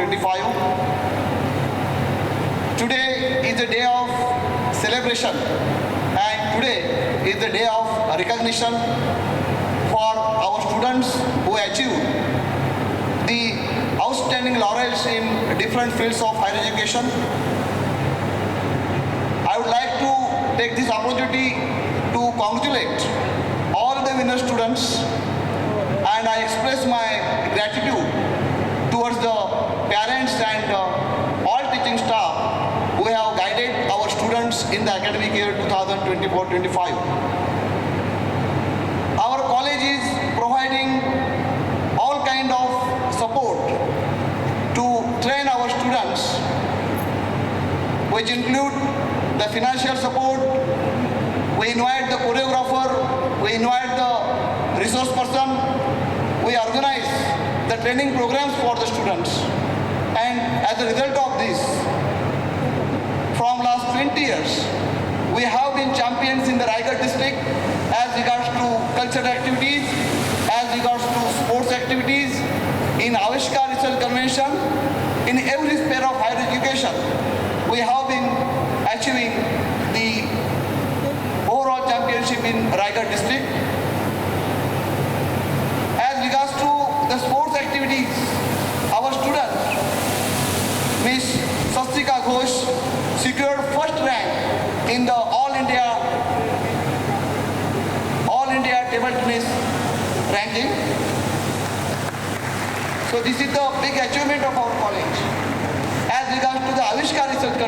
24-25. Today is a day of celebration, and today is the day of recognition for our students who achieved the outstanding laurels in different fields of higher education. I would like to take this opportunity to congratulate all the winner students, and I express my gratitude towards the parents and all teaching staff who have guided our students in the academic year 2024-25. Our college is providing all kind of support to train our students, which include the financial support. We invite the choreographer, we invite the resource person, we organize the training programs for the students. And as a result of this, from last 20 years, we have been champions in the Raigad district as regards to cultural activities, as regards to sports activities, in Avishkar Research Convention, in every sphere of higher education. We have been achieving the overall championship in Raigad district. As regards to the sports activities, our student, Miss Sastika Ghosh, secured first rank in the All India table tennis ranking. So this is the big achievement of our college. As regards to the Avishkar Research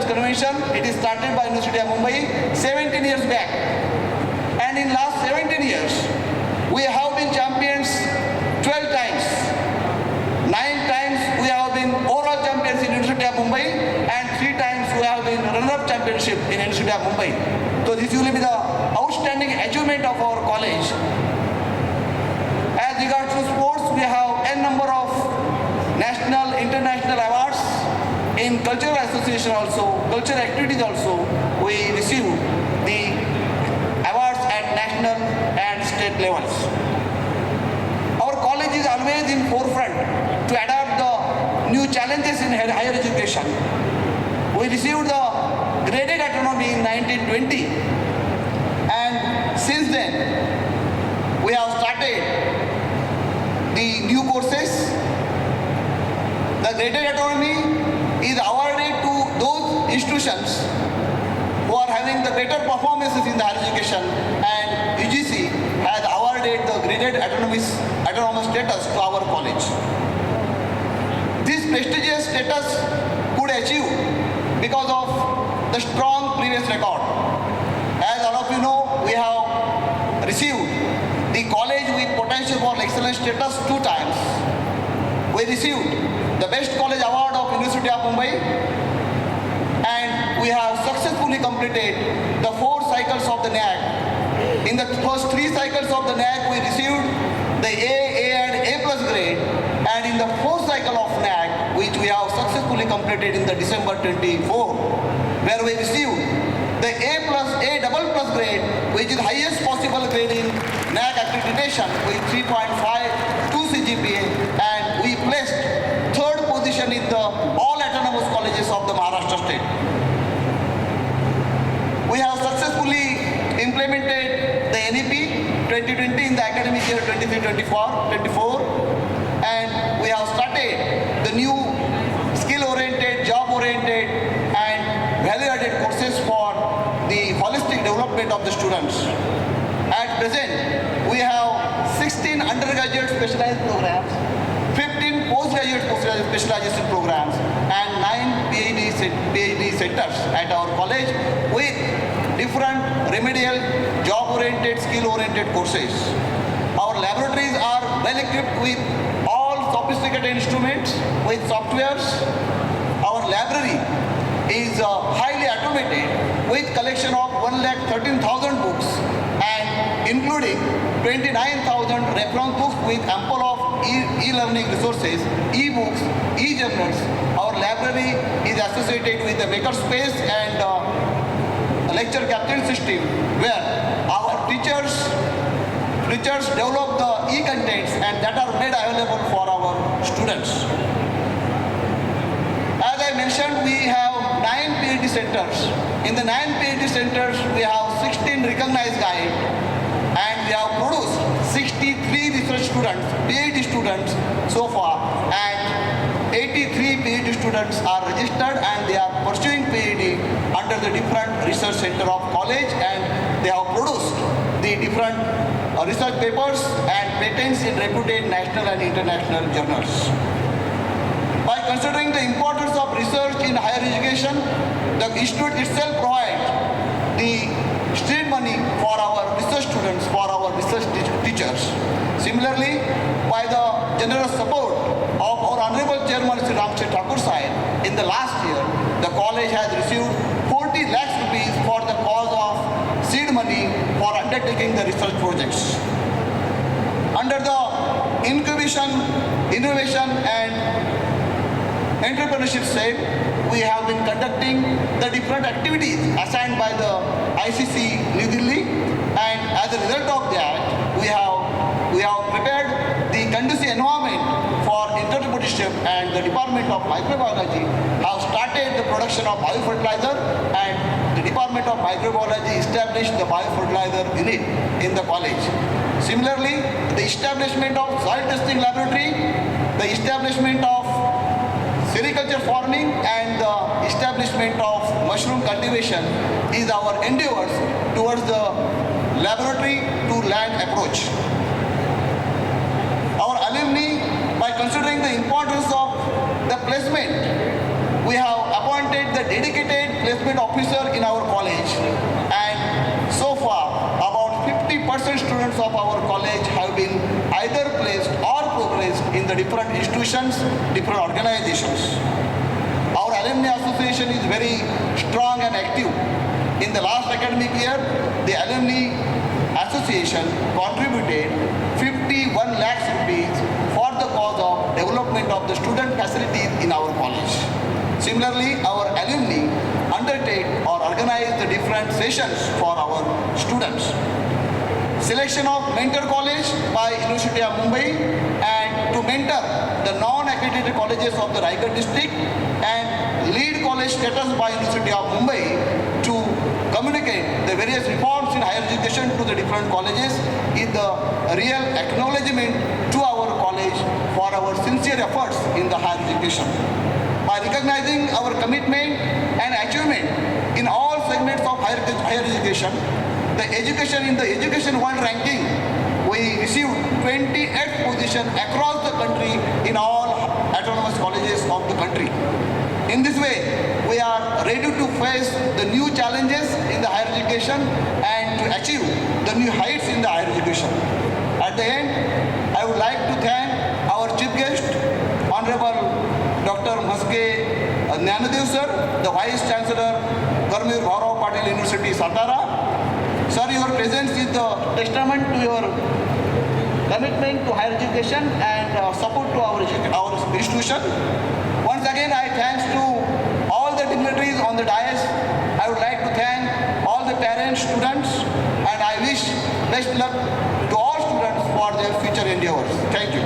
Convention, it is started by University of Mumbai 17 years back. And in last 17 years, we have been champions 12 times. 9 times we have been overall champions in University of Mumbai, and 3 times we have been runner-up championship in University of Mumbai. So this will be the outstanding achievement of our college. As regards to sports, we have n number of national, international awards. In cultural association also, cultural activities also, we receive the awards at national and state levels. Our college is always in forefront to adapt the new challenges in higher education. We received the graded autonomy in 1920, and since then we have started the new courses. The graded autonomy is awarded to those institutions who are having the better performances in the higher education, and UGC has awarded the graded autonomous status to our college. This prestigious status could achieve because of the strong previous record. As all of you know, we have received the college with potential for excellence status 2 times. We received the Best College Award of University of Mumbai, and we have successfully completed the 4 cycles of the NAAC. In the first 3 cycles of the NAAC, we received the A and A plus grade, and in the 4th cycle of NAAC, which we have successfully completed in the December 24, where we received the A plus A double plus grade, which is highest possible grade in NAAC accreditation with 3.52 CGPA, and we placed 3rd position in the all autonomous colleges of the Maharashtra state. We have successfully implemented the NEP 2020 in the academic year 23-24, and we have started the new skill-oriented, job-oriented, and value-added courses for the holistic development of the students. At present, we have 16 undergraduate specialized programs, 15 postgraduate specialization programs, and 9 PhD centers at our college with different remedial, job-oriented, skill-oriented courses. Our laboratories are well equipped with all sophisticated instruments, with softwares. Our library is highly automated with collection of 1,13,000 books, and including 29,000 reference books with ample of e-learning resources, e-books, e-journals. Our library is associated with the makerspace and lecture captain system, where our teachers develop the e-contents and that are made available for our students. students. As I mentioned, we have 9 PhD centers. In the 9 PhD centers, we have 16 recognized guides, and we have produced 63 research students, PhD students so far, and 83 PhD students are registered and they are pursuing PhD under the different research center of college, and they have produced the different research papers and patents in reputed national and international journals. By considering the importance of research in higher education, the institute itself provides the seed money for our research students, for our research teachers. Similarly, by the generous support of our Honorable Chairman Sri Ramsey Thakur Sahib, in the last year, the college has received 40 lakhs rupees for the cause of seed money for undertaking the research projects. Under the incubation, innovation and entrepreneurship side, we have been conducting the different activities assigned by the ICC New Delhi, and as a result of that, we have prepared the conducive environment for entrepreneurship, and the Department of Microbiology have started the production of biofertilizer, and the Department of Microbiology established the biofertilizer unit in the college. Similarly, the establishment of soil testing laboratory, the establishment of sericulture farming and the establishment of mushroom cultivation is our endeavors towards the laboratory to land approach. Our alumni, by considering the importance of the placement, we have appointed the dedicated placement officer in our college, and so far about 50% students of our college have been either placed or progressed in the different institutions, different organizations. Our alumni association is very strong and active. In the last academic year, the alumni association contributed 51 lakhs rupees for the cause of development of the student facilities in our college. Similarly, our alumni undertake or organize the different sessions for our students. Selection of mentor college by University of Mumbai, and to mentor the non-accredited colleges of the Raigad district, and lead college status by University of Mumbai to communicate the various reforms in higher education to the different colleges is the real acknowledgement to our college for our sincere efforts in the higher education. By recognizing our commitment and achievement in all segments of higher education, the education in the Education World Ranking, we received 28th position across the country in all autonomous colleges of the country. In this way, we are ready to face the new challenges in the higher education and to achieve the new heights in the higher education. At the end, I would like to thank our chief guest, Honorable Dr. Maske Jnanadev sir, the Vice Chancellor, Dharmveer Bhaurav Patil University, Satara. Sir, your presence is the testament to your commitment to higher education and support to our institution. Once again, I thanks to all the dignitaries on the dais. I would like to thank all the parents, students, and I wish best luck to all students for their future endeavors. Thank you.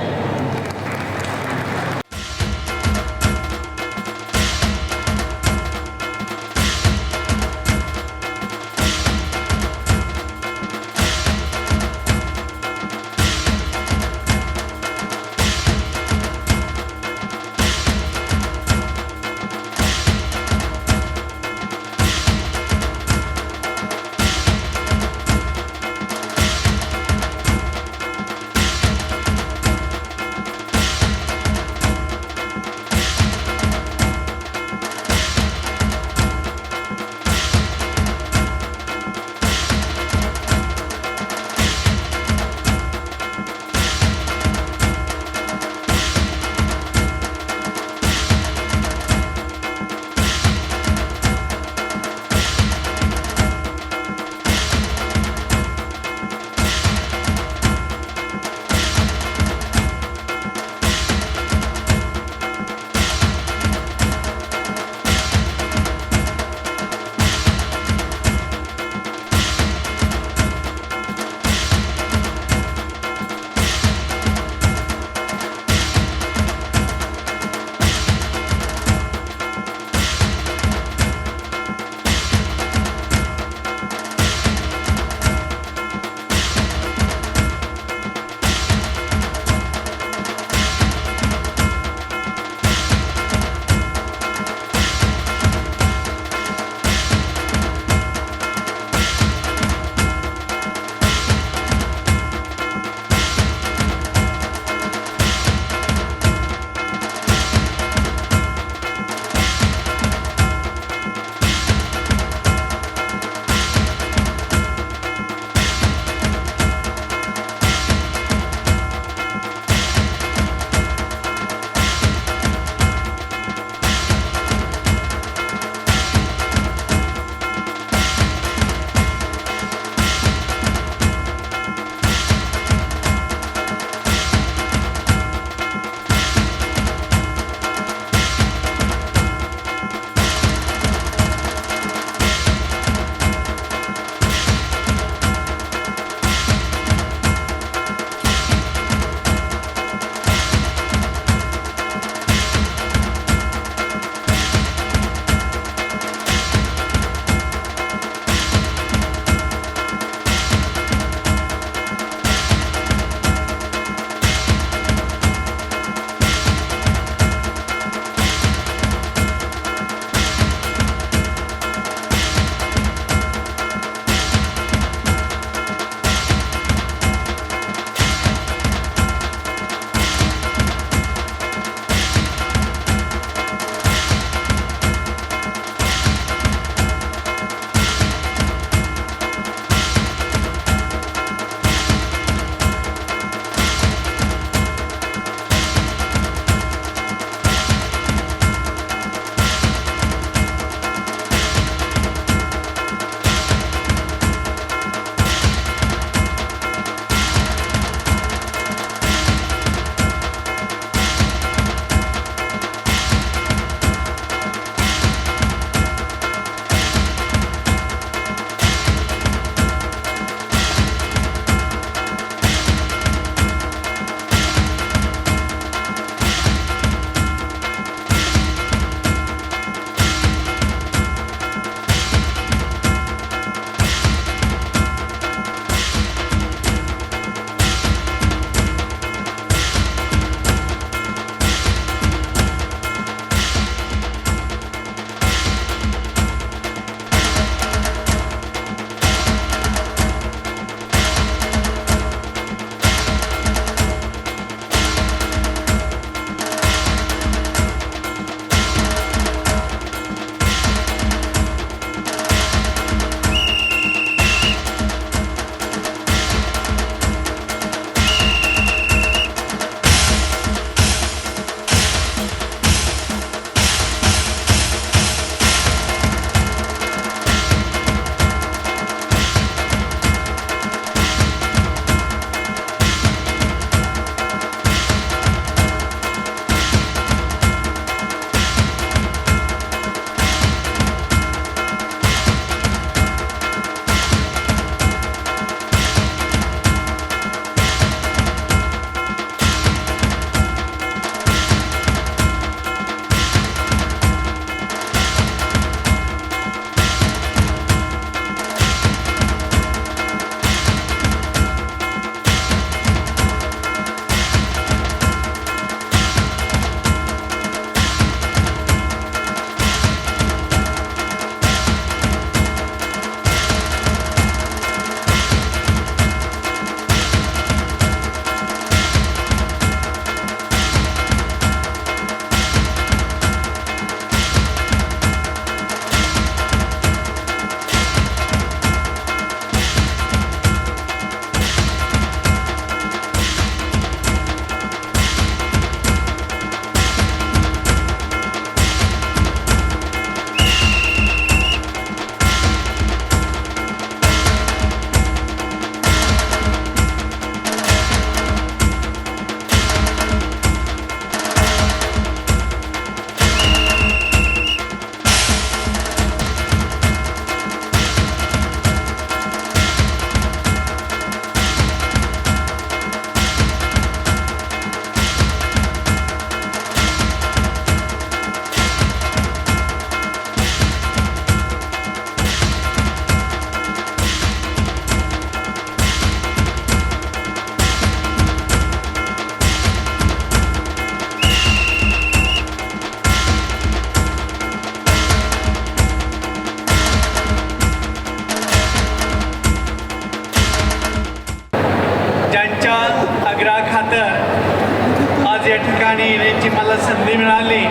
या ठिकाणी येण्याची मला संधी मिळाली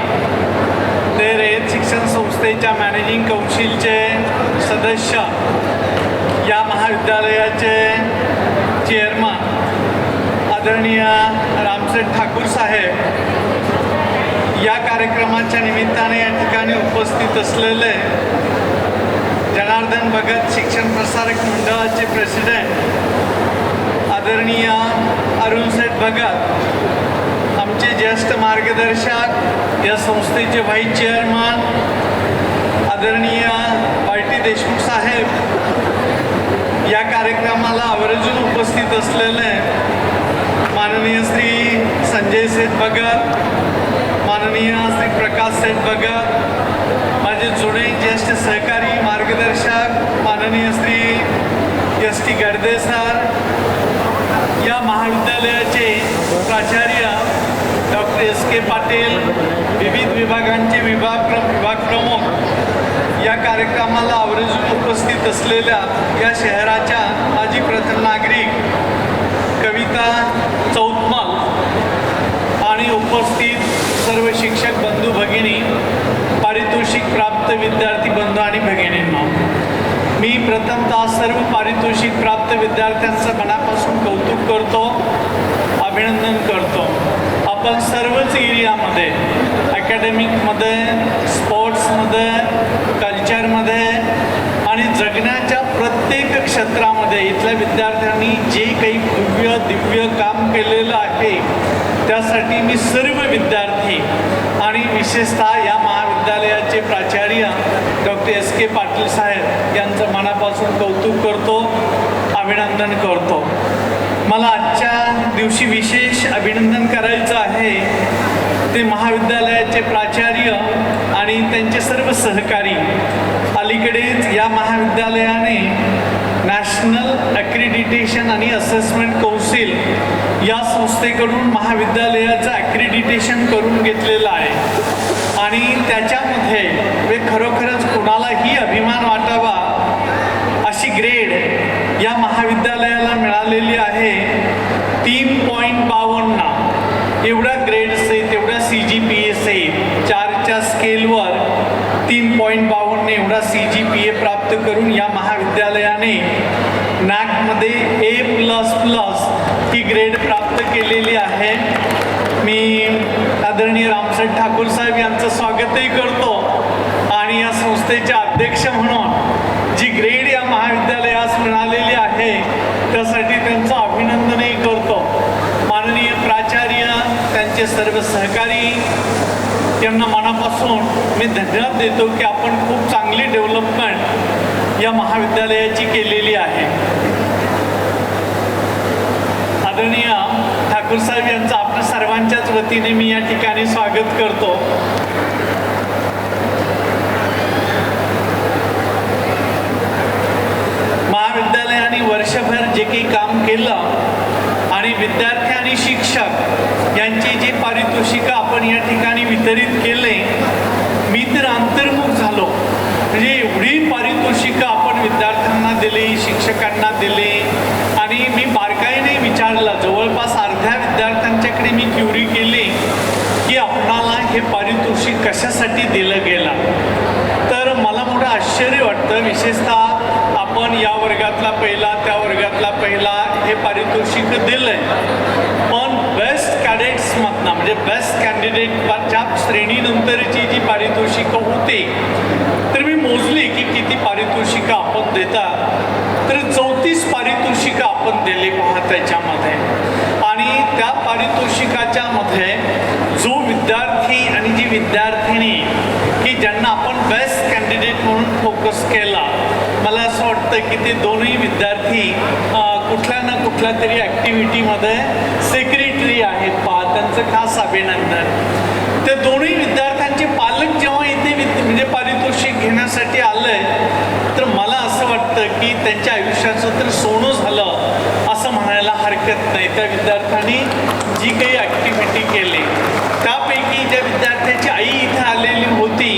ते रयत शिक्षण संस्थेच्या managing कौन्सिलचे सदस्य, या महाविद्यालयाचे चेअरमन आदरणीय रामसेठ ठाकूर साहेब, या कार्यक्रमाच्या निमित्ताने या ठिकाणी उपस्थित असलेले जनार्दन भगत शिक्षण प्रसारक मंडळाचे प्रेसिडेंट आदरणीय अरुणसेठ भगत, आमचे ज्येष्ठ मार्गदर्शक, या संस्थेचे व्हाईस चेअरमन आदरणीय पार्टी देशमुख साहेब, या कार्यक्रमाला आवर्जून उपस्थित असलेले माननीय श्री संजय सेठ भगत, माननीय श्री प्रकाश सेठ भगत, माझे जुने ज्येष्ठ सहकारी मार्गदर्शक माननीय श्री एस टी गर्दे सर, या महाविद्यालयाचे प्राचार्य डॉक्टर एस के पाटील, विविध विभागांचे विभाग प्रमुख, या कार्यक्रमाला आवर्जून उपस्थित असलेल्या या शहराच्या माजी प्रथम नागरिक कविता चौतमल आणि उपस्थित सर्व शिक्षक बंधू भगिनी, पारितोषिक प्राप्त विद्यार्थी बंधू आणि भगिनींना, मी प्रथमतः सर्व पारितोषिक प्राप्त विद्यार्थ्यांचं मनापासून कौतुक करतो, अभिनंदन करतो. आपण सर्वच एरियामध्ये, अकॅडमिकमध्ये, स्पोर्ट्समध्ये, कल्चरमध्ये आणि जगण्याच्या प्रत्येक क्षेत्रामध्ये इथल्या विद्यार्थ्यांनी जे काही भव्य दिव्य काम केलेलं आहे त्यासाठी मी सर्व विद्यार्थी आणि विशेषतः या महाविद्यालयाचे प्राचार्य डॉक्टर एस के पाटील साहेब यांचं मनापासून कौतुक करतो, अभिनंदन करतो. मला आजच्या दिवशी विशेष अभिनंदन करायचं आहे ते महाविद्यालयाचे प्राचार्य आणि त्यांचे सर्व सहकारी. अलीकडेच या महाविद्यालयाने नॅशनल ॲक्रिडिटेशन आणि असेसमेंट कौन्सिल या संस्थेकडून महाविद्यालयाचं ॲक्रिडिटेशन करून घेतलेलं आहे आणि त्याच्यामध्ये खरोखरच कोणालाही अभिमान वाटावा अशी ग्रेड या महाविद्यालयाला मिळालेली आहे. 3.52 एवढ्या ग्रेड्स आहेत, एवढ्या CGPA आहेत. 4च्या स्केलवर 3.52 एवढा CGPA प्राप्त करून या महाविद्यालयाने नॅकमध्ये A++ ही ग्रेड प्राप्त केलेली आहे. मी आदरणीय रामसेठ ठाकूर साहेब यांचं स्वागतही करतो आणि या संस्थेचे अध्यक्ष म्हणून जी ग्रेड या महाविद्यालयास मिळालेली आहे त्यासाठी त्यांचं अभिनंदनही करतो. माननीय प्राचार्य, त्यांचे सर्व सहकारी यांना मनापासून मी धन्यवाद देतो की आपण खूप चांगली डेव्हलपमेंट या महाविद्यालयाची केलेली आहे. आदरणीय ठाकूर साहेब यांचं आपल्या सर्वांच्याच वतीने मी या ठिकाणी स्वागत करतो. महाविद्यालयाने वर्षभर जे काही काम केलं आणि विद्यार्थी आणि शिक्षक यांची जी पारितोषिकं आपण या ठिकाणी वितरित केले, मी तर अंतर्मुख झालो. म्हणजे एवढी पारितोषिकं आपण विद्यार्थ्यांना दिली, शिक्षकांना दिली आणि मी बारकाईने विचारलं, जवळपास अर्ध्या विद्यार्थ्यांच्याकडे मी क्युरी केली की आपणाला हे पारितोषिक कशासाठी दिलं गेलं. तर मला मोठं आश्चर्य वाटतं, विशेषतः आपण या वर्गातला पहिला, त्या वर्गातला पहिला हे पारितोषिक दिलंय, पण बेस्ट कॅडेट्समधनं म्हणजे बेस्ट कॅन्डिडेटच्या श्रेणीनंतरची जी पारितोषिकं होती तर मी मोजली की किती पारितोषिकं आपण देता, तर 34 पारितोषिकं आपण दिली पहा त्याच्यामध्ये. आणि त्या पारितोषिकाच्या मध्ये जो विद्यार्थी आणि जी विद्यार्थिनी की ज्यांना आपण बेस्ट कॅन्डिडेट म्हणून फोकस केला, मला असं वाटतं की ते दोन्ही विद्यार्थी कुठल्या ना कुठल्या तरी ॲक्टिव्हिटीमध्ये सेक्रेटरी आहेत पहा, त्यांचं खास अभिनंदन. त्या दोन्ही विद्यार्थ्यांचे पालक जेव्हा इथे म्हणजे पारितोषिक घेण्यासाठी आलंय तर मला असं वाटतं की त्यांच्या आयुष्याचं तर सोनं झालं असं म्हणायला हरकत नाही. त्या विद्यार्थ्यांनी जी काही ॲक्टिव्हिटी केली त्यापैकी ज्या विद्यार्थ्याची आई इथे आलेली होती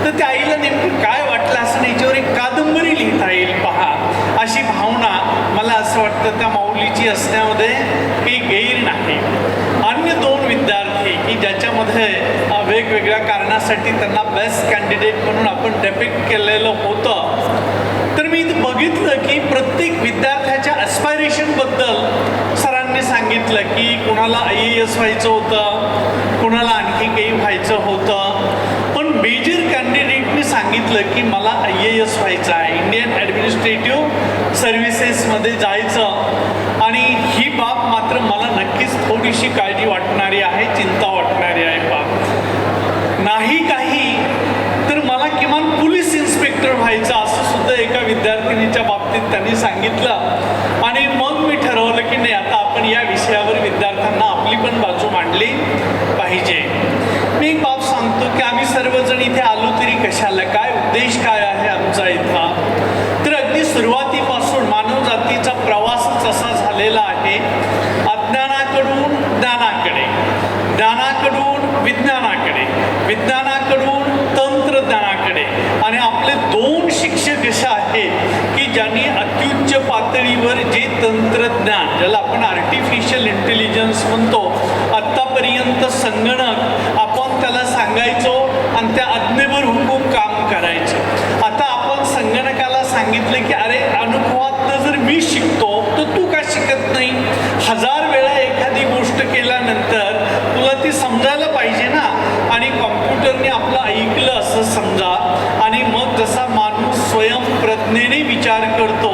तर त्या आईला नेमकं काय वाटलं असं नाही, याच्यावर एक कादंबरी लिहिता येईल पहा अशी भावना मला असं वाटतं त्या माऊलीची असण्यामध्ये काही गैर नाही. अन्य दोन विद्यार्थी याच्यामध्ये वेगवेगळ्या कारणासाठी त्यांना बेस्ट कॅन्डिडेट म्हणून आपण डेपिक्ट केलेलं होतं. तर मी बघितलं की प्रत्येक विद्यार्थ्याच्या ॲस्पायरेशनबद्दल सरांनी सांगितलं की कुणाला IAS व्हायचं होतं, कुणाला आणखी काही व्हायचं होतं. पण मेजर कॅन्डिडेटने सांगितलं की मला IAS व्हायचं आहे, इंडियन ॲडमिनिस्ट्रेटिव्ह सर्व्हिसेसमध्ये जायचं. आणि ही बाब मात्र मला नक्कीच थोडीशी काळजी वाटणारी आहे, चिंता वाटणारी आहे. बाब नाही काही तर मला किमान पोलीस इन्स्पेक्टर व्हायचं असं सुद्धा एका विद्यार्थिनीच्या बाबतीत त्यांनी सांगितलं. आणि मग मी ठरवलं की नाही, आता आपण या विषयावर विद्यार्थ्यांना आपली पण बाजू मांडली पाहिजे. मी एक बाब सांगतो की आम्ही सर्वजण इथे आलो तरी कशाला, काय उद्देश काय आहे आमचा इथं. तर अगदी सुरुवातीपासून मानवजातीचा प्रवासच असा झालेला आहे, अज्ञानाकडून ज्ञानाकडे, ज्ञानाकडून विज्ञानाकडे, विज्ञानाकडून तंत्रज्ञानाकडे. आणि आपले दोन शिक्षक असे आहेत की ज्यांनी अत्युच्च पातळीवर जे तंत्रज्ञान, ज्याला आपण आर्टिफिशियल इंटेलिजन्स म्हणतो, आत्तापर्यंत संगणक आपण त्याला सांगायचो आणि त्या आज्ञेवर हुकूम काम करायचं. आता आपण संगणकाला सांगितलं की अरे अनुभवातनं जर मी शिकतो तर तू का शिकत नाही. 1000 वेळा एखादी गोष्ट केल्यानंतर तुला ती समजायला पाहिजे ना. आणि कॉम्प्युटरने आपलं ऐकलं असं समजा. आणि मग जसा माणूस स्वयंप्रज्ञेने विचार करतो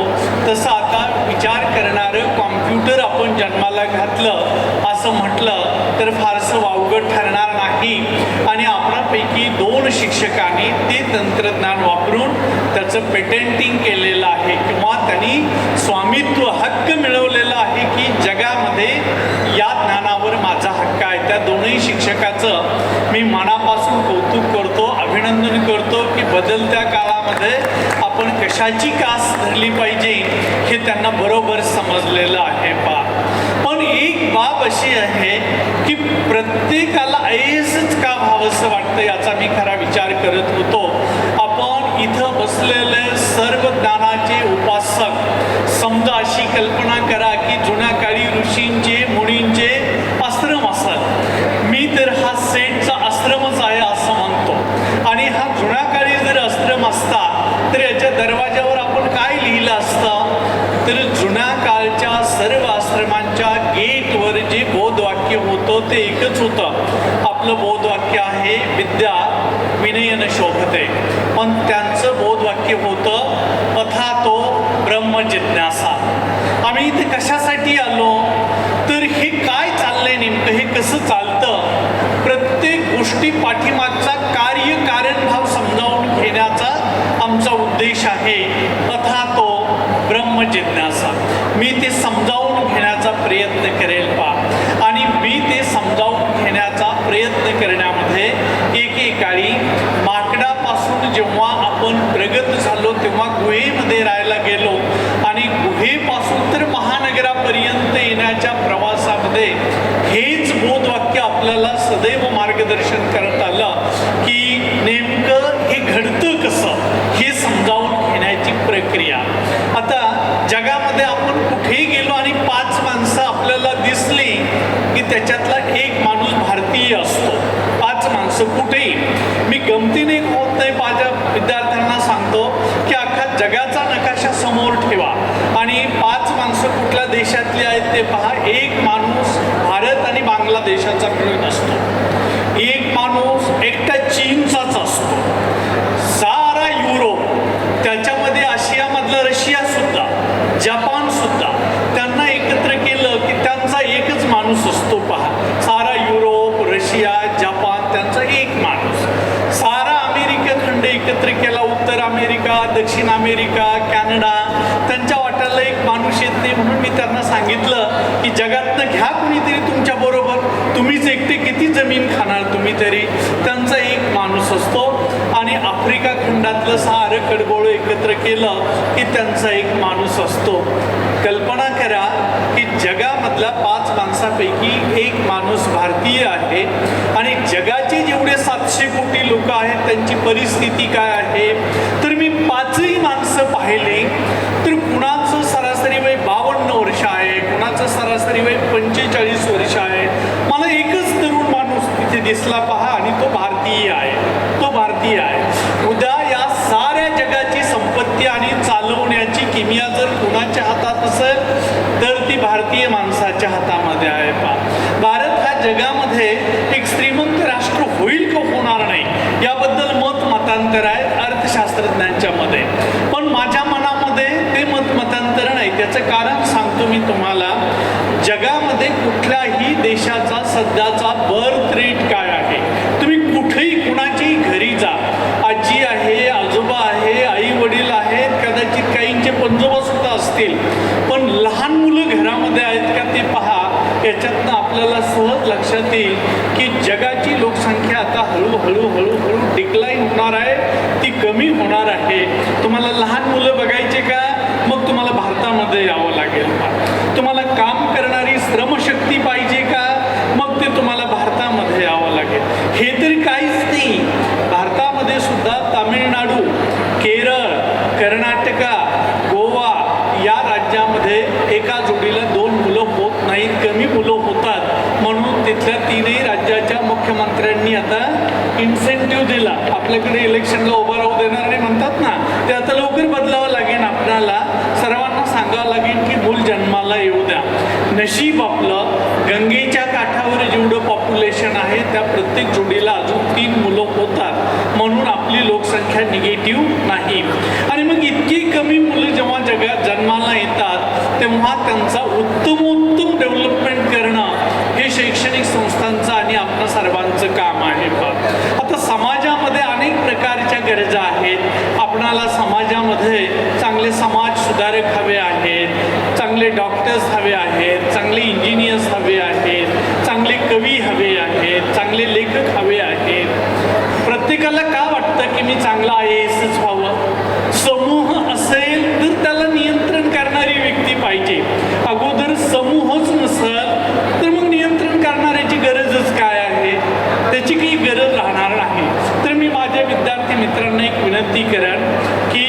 तसं आता विचार करणारं कॉम्प्युटर आपण जन्माला घातलं असं म्हटलं तर फारसं वावगं ठरणार नाही. आणि आपणापैकी 2 शिक्षकांनी ते तंत्रज्ञान वापरून त्याचं पेटेंटिंग केलेलं आहे किंवा त्यांनी स्वामित्व हक्क मिळवलेला आहे की जगामध्ये या ज्ञानावर माझा हक्क आहे. त्या 2ही शिक्षकाचं मी मनापासून कौतुक करतो, अभिनंदन करतो की बदलत्या काळामध्ये आपण कशाची कास धरली पाहिजे हे त्यांना बरोबर समजलेलं आहे. पण एक बाब अशी आहे की प्रत्येकाला IASच का व्हावंसं वाटतं याचा मी खरा विचार करत होतो. आपण इथं बसलेले सर्व ज्ञानाचे उपासक, समजा अशी कल्पना करा की जुन्या काळी ऋषींचे मुनींचे आश्रम असत. मी तर हा सेंटचा आश्रमच आहे असं म्हणतो. आणि हा जुन्या काळी जर आश्रम असता तर याच्या दरवाज्यावर आपण काय लिहिलं असतं, तर जुन्या काळच्या सर्व आश्रमांच्या गेटवर जे बोधवाक्य होतं ते एकच होतं. आपलं बोधवाक्य आहे विद्या विनयन शोभते. पण त्यांचं बोधवाक्य होतं अथातो ब्रह्म जिज्ञासा. आम्ही इथे कशासाठी आलो, तर हे काय चाललंय नेमकं, हे कसं चालतं, प्रत्येक गोष्टी पाठीमागचा कार्य कारणभाव समजावून घेण्याचा आमचा उद्देश आहे. अथातो ब्रह्म जिज्ञासा. मी ते समजावून घेण्याचा प्रयत्न करेल. आणि मी ते समजावून घेण्याचा प्रयत्न करण्यामध्ये एकेकाळी माकडापासून जेव्हा आपण प्रगत झालो तेव्हा गुहेमध्ये राहायला गेलो. आणि गुहेपासून तर महानगरापर्यंत येण्याच्या प्रवासामध्ये हेच बोधवाक्य आपल्याला सदैव मार्गदर्शन करत आलं की नेमकं हे घडतं कसं हे समजावून घेण्याची प्रक्रिया. आता जगामध्ये आपण कुठेही गेलो आणि 5 माणसं आपल्याला दिसली की त्याच्यातला एक माणूस भारतीय असतो. 5 माणसं कुठेही. मी गमतीने होत नाही, माझ्या विद्यार्थ्यांना सांगतो की अख्खा जगाचा नकाशा समोर ठेवा आणि 5 माणसं कुठल्या देशातली आहेत ते पहा. एक माणूस भारत आणि बांगलादेशाचा मिळून असतो. एक माणूस एकटा चीनचाच असतो. सारा युरोप, त्याच्यामध्ये आशियामधला रशिया सुद्धा, जपान सुद्धा, त्यांना एकत्र केलं की त्यांचा एकच माणूस असतो. पहा, सारा युरोप, रशिया, जपान, त्यांचा एक माणूस. सारा अमेरिका खंड एकत्र केला, उत्तर अमेरिका, दक्षिण अमेरिका, कॅनडा, त्यांच्या वाट्याला एक माणूस येत नाही. म्हणून मी त्यांना सांगितलं की जगातनं घ्या कुणीतरी तुमच्या बरोबर, तुम्हीच एकटे किती जमीन खाणार तुम्ही तरी. त्यांचा एक माणूस असतो. आणि आफ्रिका खंडातलं सारं कडबोळं एकत्र केलं की त्यांचा एक माणूस असतो. कल्पना करा की जगामधल्या 5 माणसापैकी एक माणूस भारतीय आहे. आणि जगाचे जेवढे 700 कोटी लोक आहेत त्यांची परिस्थिती काय आहे, तर मी 5ही माणसं पाहिली तर कुणाचं सरासरी वय 52 वर्ष आहे, कुणाचं सरासरी वय 45 वर्ष आहे. मला एकच तरुण माणूस तिथे दिसला पहा आणि तो भारतीय आहे, तो भारतीय आहे. उद्या या साऱ्या जगाची संपत्ती आणि चालवण्याची किमया जर कुणाच्या हातात असेल तर ती भारतीय माणसाच्या हातामध्ये आहे. पहा, भारत हा जगामध्ये एक श्रीमंत राष्ट्र होईल का होणार नाही याबद्दल मतांतर आहे अर्थशास्त्रज्ञांच्या मध्ये. पण माझ्या मनामध्ये ते मतांतर नाही. त्याचं कारण सांगतो मी तुम्हाला. जगामध्ये कुठल्याही देशाचा सध्याचा बर्थ रेट काय आहे, तुम्ही कुठेही कुणाच्याही घरी जा, आजी आहे, आजोबा आहे, आई वडील आहेत, कदाचित काहींचे पंजोबा सुद्धा असतील, पण लहान मुलं घरामध्ये आहेत का ते पहा. याच्यातनं आपल्याला सहज लक्षात येईल की जगाची लोकसंख्या आता हळूहळू डिक्लाईन होणार आहे, ती कमी होणार आहे. तुम्हाला लहान मुलं बघायचे का, मग तुम्हाला भारतामध्ये यावं लागेल. तुम्हाला काम करणारी श्रमशक्ती पाहिजे का, मग ते तुम्हाला भारतामध्ये यावं लागेल. हे तरी काहीच नाही, भारतामध्ये सुद्धा तामिळनाडू, केरळ, कर्नाटका, गोवा या राज्यामध्ये एका जोडीला 2 मुलं होत नाहीत, कमी मुलं होतात. म्हणून तिथल्या 3ही राज्याच्या मुख्यमंत्र्यांनी आता इन्सेंटिव्ह दिला. आपल्याकडे इलेक्शनला उभं राहू देणार नाही म्हणतात ना, ते आता लवकर बदलावं लागेल. आपल्याला सर्वांना सांगावं लागेल की मूल जन्माला येऊ द्या. नशीब आपलं गंगेच्या काठावर जेवढं पॉप्युलेशन आहे त्या प्रत्येक जोडीला अजून 3 मुलं होतात, म्हणून आपली लोकसंख्या निगेटिव्ह नाही. आणि मग इतकी कमी मुलं जेव्हा जगात जन्माला येतात तेव्हा त्यांचा उत्तमोत्तम डेव्हलपमेंट करणं हे शैक्षणिक संस्थांचं आणि आपल्या सर्वांचं काम आहे. आता समाजामध्ये अनेक प्रकारच्या गरजा आहेत. आपणाला समाजामध्ये चांगले समाज सुधारक हवे आहेत, चांगले डॉक्टर्स हवे आहेत, चांगले इंजिनियर्स हवे आहेत, चांगले कवी हवे आहेत, चांगले लेखक हवे आहेत. प्रत्येकाला का वाटतं की मी चांगला IASच व्हावं? समूह असेल तर त्याला नियंत्रण करणारी व्यक्ती पाहिजे. अगोदर समूहच नसेल तर मग नियंत्रण करणाऱ्याची गरजच काय आहे? त्याची काही गरज राहणार नाही. तर मी माझ्या विद्यार्थी मित्रांना एक विनंती करेन की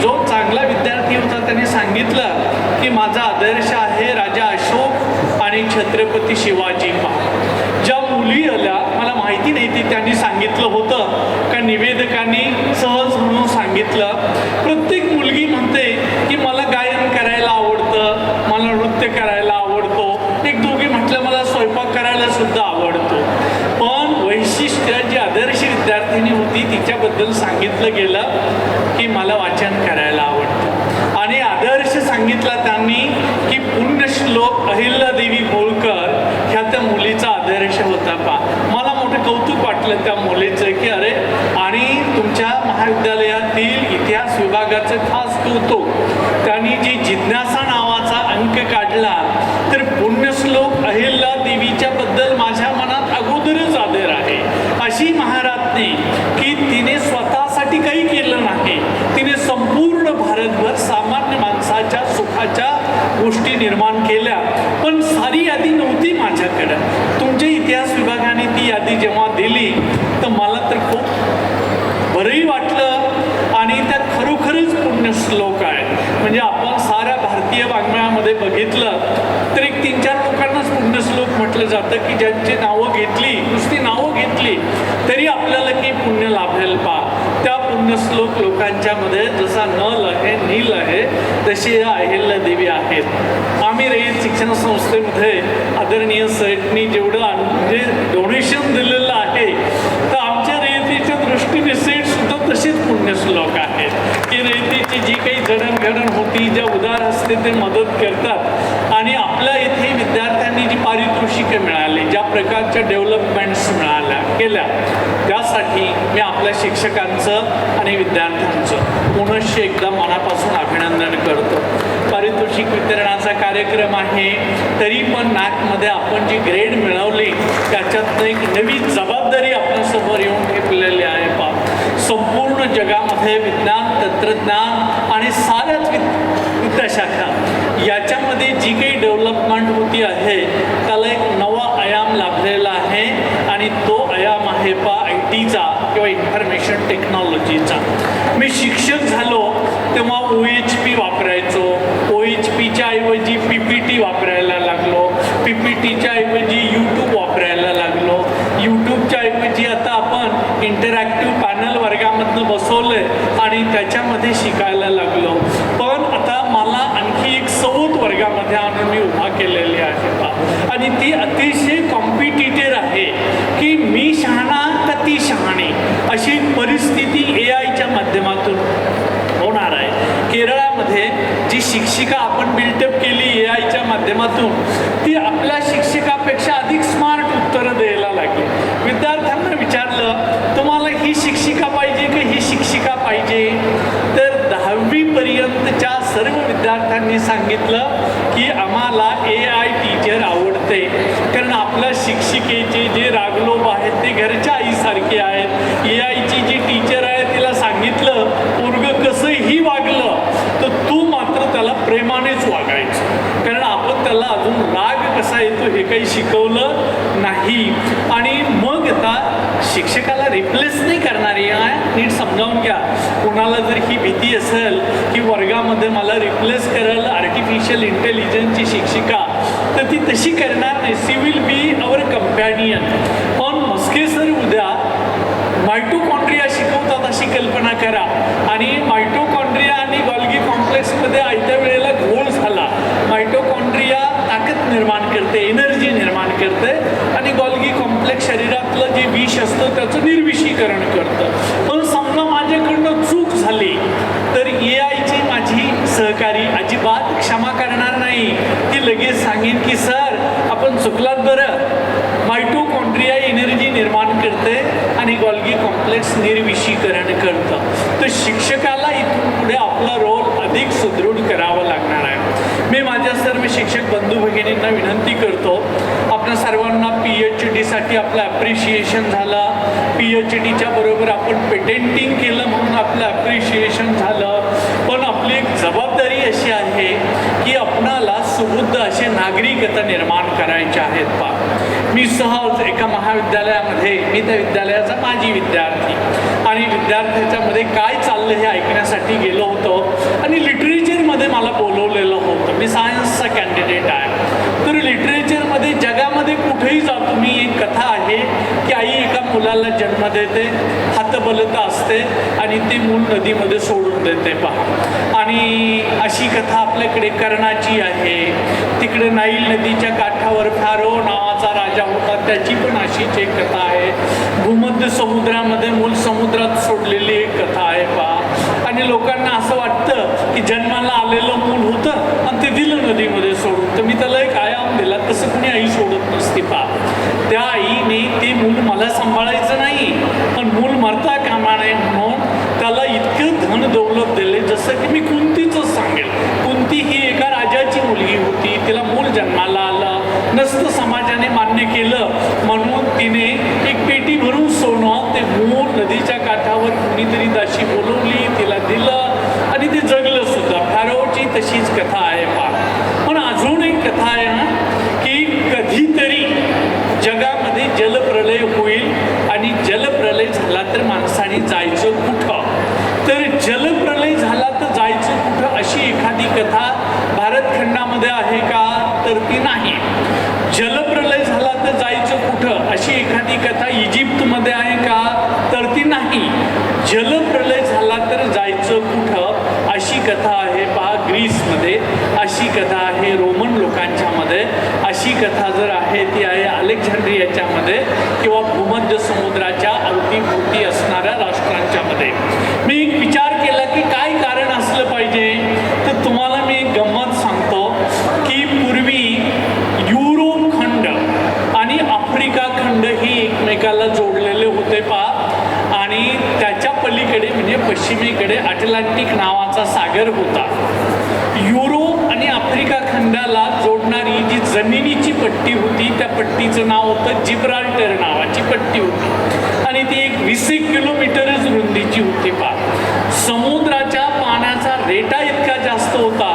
जो चांगला विद्यार्थी होता त्याने सांगितलं की माझा आदर्श आहे राजा अशोक आणि छत्रपती शिवाजी. ज्या मुली आल्या मला माहिती नाही ती त्यांनी सांगितलं होतं का निवेदकांनी सहज म्हणून सांगितलं. प्रत्येक मुलगी म्हणते की मला गायन करायला आवडतं, मला नृत्य करायला आवडतो, एक दोघी म्हटलं मला स्वयंपाक करायला सुद्धा आवडतो. पण वैशिष्ट्य जी आदर्श विद्यार्थिनी होती तिच्याबद्दल सांगितलं गेलं की मला वाचन करायला आवडतं. आणि आदर्श सांगितला त्यांनी की पुण्यश्लोक अहिल्यादेवी होळकर ह्या त्या मुलीचा आदर्श होता. मला मोठं कौतुक वाटलं त्या मुलीचं की अरे, आणि तुमच्या महाविद्यालयातील इतिहास विभागाचं खास कौतुक, त्यांनी जी जिज्ञासा नावाचा अंक काढला तर पुण्यश्लोक अहिल्यादेवीच्या बद्दल माझ्या मनात अगोदरच आदर आहे. अशी महाराज्ञी की तिने स्वतःसाठी काही केलं नाही, तिने संपूर्ण भारतभर सामान्य माणसाच्या सुखाच्या गोष्टी निर्माण केल्या. पण सारी यादी नव्हती माझ्याकडे. तुमच्या इतिहास विभागाने ती यादी जेव्हा दिली तर मला तर खूप बरंही वाटलं आणि त्यात खरोखरच पुण्यश्लोक आहे. म्हणजे आपण साऱ्या भारतीय वाङ्मयामध्ये बघितलं तर एक 3-4 लोकांनाच पुण्यश्लोक म्हटलं जातं की ज्यांची नावं घेतली, नुसती नावं घेतली तरी आपल्याला काही पुण्य लाभेल. त्या पुण्यश्लोक लोकांच्या मध्ये जसा नल आहे, नील आहे, तशी अहिल्यादेवी आहेत. आम्ही रयत शिक्षण संस्थेमध्ये आदरणीय सरनी जेवढं म्हणजे डोनेशन दिलेलं आहे तर आमच्या रयतेच्या दृष्टीने सेट सुद्धा तसेच पुण्यश्लोक आहेत की रयतेची जी काही जडणघडण होती, ज्या उदार हस्ते ते मदत करतात आणि आपल्या इथे विद्यार्थ्यांनी जी पारितोषिकं मिळाली, ज्या प्रकारच्या डेव्हलपमेंट्स केल्या त्यासाठी मी आपल्या शिक्षकांचं आणि विद्यार्थ्यांचं पुनश्च एकदा मनापासून अभिनंदन करतो. पारितोषिक वितरणाचा कार्यक्रम आहे तरी पण नाकमध्ये आपण जी ग्रेड मिळवली त्याच्यातनं एक नवी जबाबदारी आपल्यासमोर येऊन ठेपलेली आहे. संपूर्ण जगामध्ये विज्ञान, तंत्रज्ञान आणि साऱ्याच विद्याशाखा याच्यामध्ये जी काही डेव्हलपमेंट होती आहे त्याला एक नवा आयाम लाभलेला आहे आणि तो आयाम आहे ITचा किंवा इन्फॉर्मेशन टेक्नॉलॉजीचा. मी शिक्षक झालो तेव्हा OHP वापरायचो, OHPच्या ऐवजी PPT वापरायला लागलो, PPTच्या ऐवजी YouTube वापरायला लागलो, YouTubeच्या घरच्या आईसारखी आहेत. AIची जी टीचर आहे तिला सांगितलं पोरगं कसंही वागलं तर तू मात्र त्याला प्रेमानेच वागायचं, कारण आपण त्याला अजून राग कसा येतो हे काही शिकवलं नाही. आणि मग आता शिक्षकाला रिप्लेस नाही करणारी आहे, नीट समजावून घ्या. कोणाला जर ही भीती असेल की वर्गामध्ये मला रिप्लेस करेल आर्टिफिशियल इंटेलिजन्सची शिक्षिका, तर ती तशी करणार नाही. She will be our companion. पण मस्के सर उद्या मायटोकॉन्ड्रिया शिकवतात अशी कल्पना करा, आणि मायटोकॉन्ड्रिया आणि गॉल्गी कॉम्प्लेक्समध्ये आयत्या वेळेला घोळ झाला. मायटोकॉन्ड्रिया ताकद निर्माण करते, एनर्जी निर्माण करते, आणि गॉल्गी कॉम्प्लेक्स शरीरातलं जे विष असतं त्याचं निर्विषीकरण करतं. पण समजा माझ्याकडनं चूक झाली तर AIची माझी सहकारी अजिबात क्षमा करणार नाही. ती लगेच सांगेन की सर आपण चुकलात बरं. मायटोकॉन्ड्रिया एनर्जी निर्माण करते आणि गॉल्गी कॉम्प्लेक्स निर्विषीकरण करतं. तर शिक्षकाला इथून पुढे आपला रोल अधिक सुदृढ करावा लागणार आहे. मी माझ्या सर्व शिक्षक बंधू भगिनींना विनंती करतो, आपल्या सर्वांना PhDसाठी आपलं ॲप्रिशिएशन झालं, PhDच्या बरोबर आपण पेटेंटिंग केलं म्हणून आपलं ॲप्रिशिएशन झालं. पण आपली एक जबाबदारी अशी आहे की आपणाला सुबुद्ध असे नागरिक आता निर्माण करायचे आहेत. मी सहज एका महाविद्यालयामध्ये, मी त्या विद्यालयाचा माजी विद्यार्थी, आणि विद्यार्थ्याच्यामध्ये काय चाललं हे ऐकण्यासाठी गेलो होतो, आणि लिटरेचरमध्ये मला बोलवलेलं होतं. मी सायन्सचा कॅन्डिडेट आहे. तर लिटरेचरमध्ये जगामध्ये कुठेही जा तुम्ही, एक कथा आहे की आई एका मुलाला जन्म देते, हतबलता असते आणि ते मूल नदीमध्ये सोडून देते पहा. आणि अशी कथा आपल्याकडे कर्णाची आहे. तिकडे नाईल नदीच्या काठावर फॅरो नावाचा राजा होता, त्याची पण अशीच एक कथा आहे. भूमध्य समुद्रामध्ये मूल समुद्रात सोडलेली एक कथा आहे पहा. आणि लोकांना असं वाटतं की जन्माला आलेलं मूल होतं आणि ते दिलं नदीमध्ये सोडून, तर मी त्याला एक आयाम दिला. तसं कुणी आई सोडत नसते पहा. त्या आईने ते मूल मला सांभाळायचं नाही, पण मूल मरता कामा नये म्हणून त्याला इतकं धन दौलत दिले. जसं की मी कुंतीचंच सांगेल, कुंती ही एका राजाची मुलगी होती, तिला मूल जन्माला आलं नसतं, समाजाने मान्य केलं म्हणून तिने एक पेटी भरून सोनं ते मूल नदीच्या काठावर कुणीतरी दाशी बोलवली, तिला दिलं आणि ते जगलं सुद्धा. फॅरोची तशीच कथा आहे पहा. पण अजून एक कथा आहे ना की कधीतरी जगामध्ये जलप्रलय होईल, आणि जलप्रलय झाला तर माणसाने जायचं कुठं, तर जलप्रलय झाला तर जायचं कुठं अशी एखादी कथा भारतखंडामध्ये आहे का, तर ती नाही. जलप्रलय झाला तर जायचं कुठं अशी एखादी कथा इजिप्तमध्ये आहे का, तर ती नाही. जलप्रलय झाला तर जायचं कुठं अशी कथा आहे पहा ग्रीसमध्ये, अशी कथा आहे रोमन लोकांच्यामध्ये, अशी कथा जर आहे ती आहे अलेक्झांड्रियाच्यामध्ये किंवा भूमध्य समुद्राच्या अवतीभोवती असणाऱ्या राष्ट्रांच्यामध्ये. मी एक विचार केला की काय कारण असलं पाहिजे, तर तुम्हाला मी एक गंमत सांगतो की पूर्वी युरोप खंड आणि आफ्रिका खंड ही एकमेकाला जोडलेले होते पहा, आणि त्याच्या पलीकडे म्हणजे पश्चिमेकडे अटलांटिक नावाचा सागर होता. युरोप आणि आफ्रिका खंडाला जोडणारी जी जमिनीची पट्टी होती त्या पट्टीचं नाव होतं जिब्राल्टर नावाची पट्टी होती, आणि ती एक 20 किलोमीटरच रुंदीची होती पहा. समुद्राच्या पाण्याचा रेटा इतका जास्त होता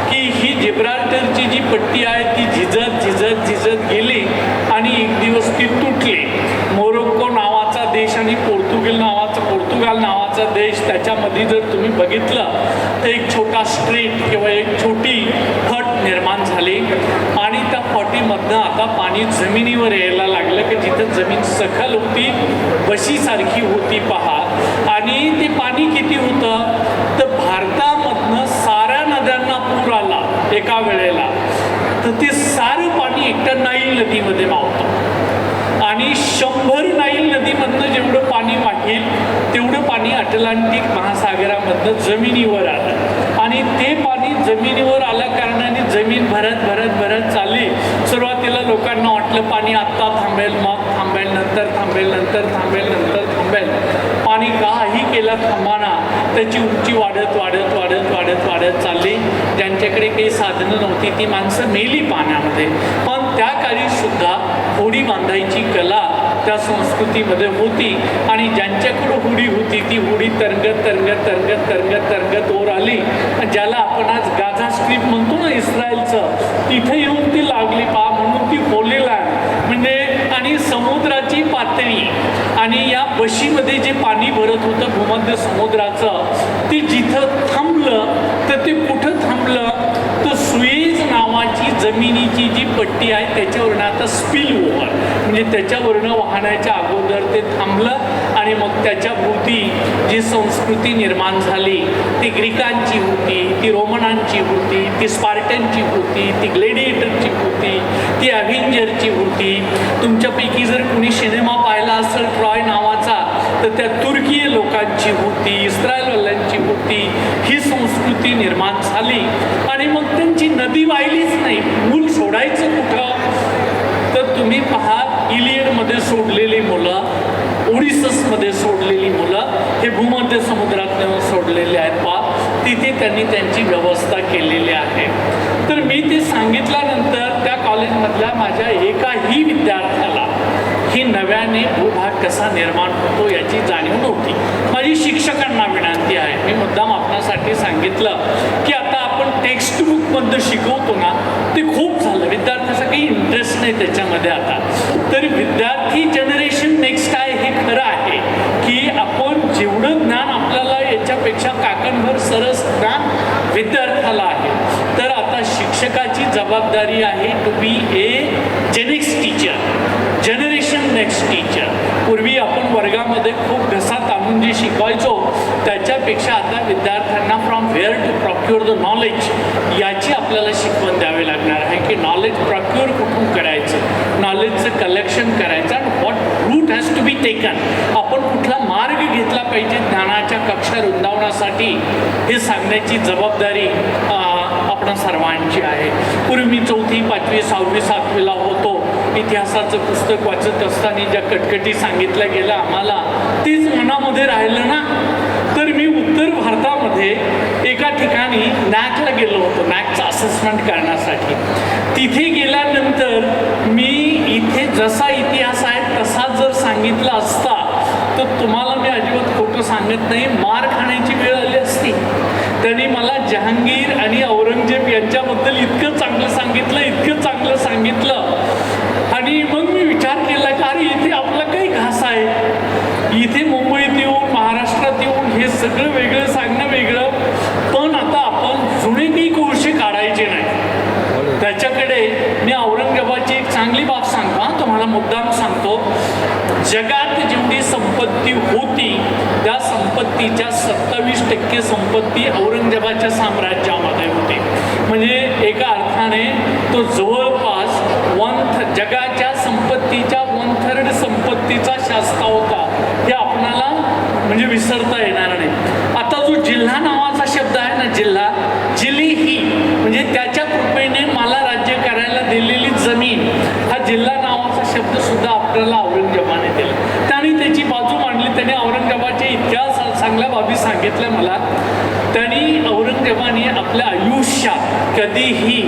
की ही जिब्राल्टरची जी पट्टी आहे ती झिजत झिजत झिजत गेली आणि एक दिवस ती तुटली. मोरोक्को नावाचा देश आणि पोर्तुगाल नावाचा देश, त्याच्यामध्ये जर तुम्ही बघितलं तर एक छोटा स्ट्रीट किंवा एक छोटी फट निर्माण झाली, आणि त्या फटीमधनं आता पाणी जमिनीवर यायला लागलं की जिथं जमीन सखल होती, बशीसारखी होती पहा. आणि ते पाणी किती होतं, तर भारतामधनं साऱ्या नद्यांना पूर आला एका वेळेला, तर ते सारं पाणी एकट्या नाईल नदीमध्ये मावतं, आणि 100 नाईल नदीमधनं जेवढं पाणी वाहेल तेवढं पाणी अटलांटिक महासागरामधनं जमिनीवर आलं, आणि ते पाणी जमिनीवर आल्या कारणाने जमीन भरत भरत भरत चालली. सुरुवातीला लोकांना वाटलं पाणी आत्ता थांबेल, मग थांबेल, नंतर थांबेल, नंतर थांबेल, नंतर थांबेल. पाणी काही केलं थांबाना, त्याची उंची वाढत वाढत वाढत वाढत वाढत चालली. ज्यांच्याकडे काही साधनं नव्हती ती माणसं मेली पाण्यामध्ये. पण त्या काळी सुद्धा होडी बांधायची कला त्या संस्कृतीमध्ये होती आणि ज्यांच्याकडं होडी होती ती होडी तरंगत तरंगत तरंगत तरंगत तरंगत वर आली. ज्याला आपण आज गाझा स्ट्रीप म्हणतो ना इस्रायलचं, तिथे येऊन ती लागली पहा, म्हणून ती होली लँड म्हणजे. आणि समुद्राची पातळी आणि या बशीमध्ये जे पाणी भरत होतं भूमध्य समुद्राचं, ते जिथं थांबलं तर ते कुठं थांबलं तर सुएझ नावाची जमिनीची जी पट्टी आहे त्याच्यावरनं आता स्पिल ओव्हर म्हणजे त्याच्यावरनं वाहण्याच्या अगोदर ते थांबलं आणि मग त्याच्या भोवती जी संस्कृती निर्माण झाली ती ग्रीकांची होती, ती रोमनांची होती, ती स्पार्टनची होती, ती ग्लेडिएटरची होती, ती अव्हेंजरची होती. तुमच्यापैकी जर कुणी सिनेमा पाहिला असेल ट्रॉय नावाचा तर त्या तुर्कीय लोकांची होती, इस्रायलवाल्यांची होती. ही संस्कृती निर्माण झाली आणि मग त्यांची नदी वाहिलीच नाही. मूल सोडायचं कुठं तर तुम्ही पहा, इलियडमध्ये सोडलेली मुलं, ओडिससमध्ये सोडलेली मुलं हे भूमध्य समुद्रात नेऊन सोडलेले आहेत पहा, तिथे त्यांनी त्यांची व्यवस्था केलेली आहे. तर मी ते सांगितल्यानंतर त्या कॉलेजमधल्या माझ्या एकाही विद्यार्थ्याला ही नव्याने भूभाग कसा निर्माण होतो याची जाणीव नव्हती. माझी शिक्षकांना विनंती आहे, मी मुद्दाम आपणासाठी सांगितलं की आता आपण टेक्स्ट बुकमधनं शिकवतो ना ते खूप झालं, विद्यार्थ्याचा काही इंटरेस्ट नाही त्याच्यामध्ये आता. तर विद्यार्थी जनरेशन नेक्स्ट आहे हे खरं आहे की आपण जेवढं ज्ञान आपल्याला याच्यापेक्षा काकणभर सरस ज्ञान विद्यार्थ्याला आहे. तर आता शिक्षकाची जबाबदारी आहे to be a GenNext teacher, generation next teacher. पूर्वी आपण वर्गामध्ये खूप घसात आणून जे शिकवायचो त्याच्यापेक्षा आता विद्यार्थ्यांना from where to procure the knowledge याची आपल्याला शिकवण द्यावी लागणार आहे की नॉलेज प्रॉक्युअर कुठून करायचं, नॉलेजचं कलेक्शन करायचं आणि what route has to be taken. आपण कुठला मार्ग घेतला पाहिजे ज्ञानाच्या कक्षा रुंदावण्यासाठी हे सांगण्याची जबाबदारी आपण सर्वांची आहे. पूर्वी मी 4थी 5वी 6वी 7वीला होतो, इतिहासाचं पुस्तक वाचत असताना ज्या कटकटी सांगितल्या गेल्या आम्हाला तेच मनामध्ये राहिलं ना. तर मी उत्तर भारतामध्ये एका ठिकाणी नॅकला गेलो होतो, नॅकचं असेसमेंट करण्यासाठी. तिथे गेल्यानंतर मी इथे जसा इतिहास आहे तसा जर सांगितला असता तर तुम्हाला मी अजिबात खोटं सांगत नाही, मार खाण्याची वेळ आली असती. त्यांनी मला जहांगीर आणि औरंगजेब यांच्याबद्दल इतकं चांगलं सांगितलं, इतकं चांगलं सांगितलं. आणि मग मी विचार केला की अरे इथे आपला काही घास आहे, इथे मुंबईत येऊन महाराष्ट्रात येऊन हे सगळं वेगळं सांगणं वेगळं, पण आता आपण जुने काही कोळसे काढायचे नाही. त्याच्याकडे मी औरंगजेबाची एक चांगली बाब सांगतो हा, तुम्हाला मुद्दाम सांगतो. जगात जेवढी संपत्ती होती त्या संपत्तीच्या 27% संपत्ती औरंगजेबाच्या साम्राज्यामध्ये होती. म्हणजे एका अर्थाने तो जवळपास जगाच्या संपत्तीच्या 1/3 संपत्तीचा शास्ता होता. हे आपणाला म्हणजे विसरता येणार नाही. आता जो जिल्हा नावाचा शब्द आहे ना, जिल्हा, जिली ही म्हणजे त्याच्या कृपेने मला राज्य करायला दिलेली जमीन, हा जिल्हा नावाचा शब्द सुद्धा आपल्याला औरंगजेबाने दिला. त्याने त्याची बाजू मांडली, त्याने औरंगजेबाच्या इतक्या चांगल्या बाबी सांगितल्या मला. त्यांनी औरंगजेबाने आपल्या आयुष्यात कधीही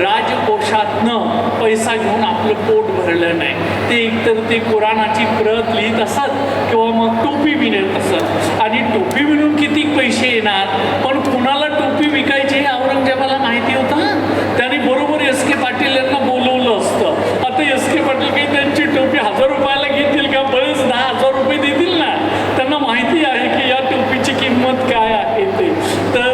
राजकोषातनं पैसा घेऊन आपलं पोट भरलं नाही. ते एकतर ते कुराणाची प्रत लिहित असत किंवा मग टोपी विणत असत. आणि टोपी विणून किती पैसे येणार, पण कुणाला टोपी विकायची हे औरंगजेबाला माहिती होतं. त्याने बरोबर एस के पाटील यांना बोलवलं असतं. आता एस के पाटील काही त्यांची टोपी 1000 रुपयाला घेतील का, बरेच 10,000 रुपये देतील ना. त्यांना माहिती आहे की या टोपीची किंमत काय आहे ते. तर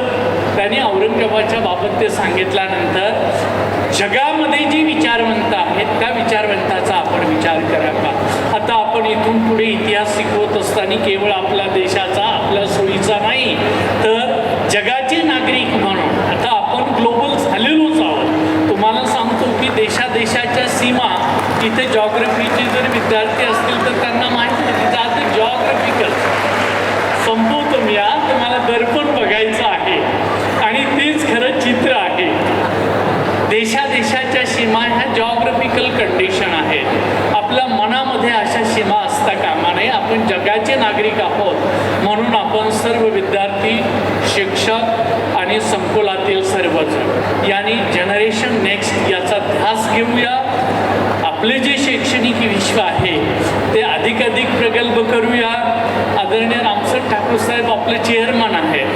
त्यांनी औरंगजेबाच्या बाबत ते सांगितल्यानंतर जगामध्ये जी विचारवंत आहेत त्या विचारवंताचा आपण विचार करावा. आता आपण इथून पुढे इतिहास शिकवत असताना केवळ आपल्या देशाचा, आपल्या सोयीचा नाही तर जगाचे नागरिक म्हणून आता आपण ग्लोबल झालेलोच आहोत. तुम्हाला सांगतो की देशाच्या सीमा इथे जॉग्रफीचे जर विद्यार्थी असतील तर त्यांना माहिती आहे की आता जॉग्रफिकल संपवतो मी आज, तुम्हाला दर्पण बघायचं आहे आणि तेच खरं चित्र आहे. देशाच्या सीमा ह्या जॉग्रफिकल कंडिशन आहेत. आपल्या मनामध्ये अशा सीमा असता कामा नये. आपण जगाचे नागरिक आहोत म्हणून आपण सर्व विद्यार्थी, शिक्षक आणि संकुलातील सर्वजण यांनी जनरेशन नेक्स्ट याचा ध्यास घेऊया. आपले जे शैक्षणिक विश्व आहे ते अधिकाधिक प्रगल्भ करूया. आदरणीय रामसर ठाकूर साहेब आपले चेअरमन आहेत,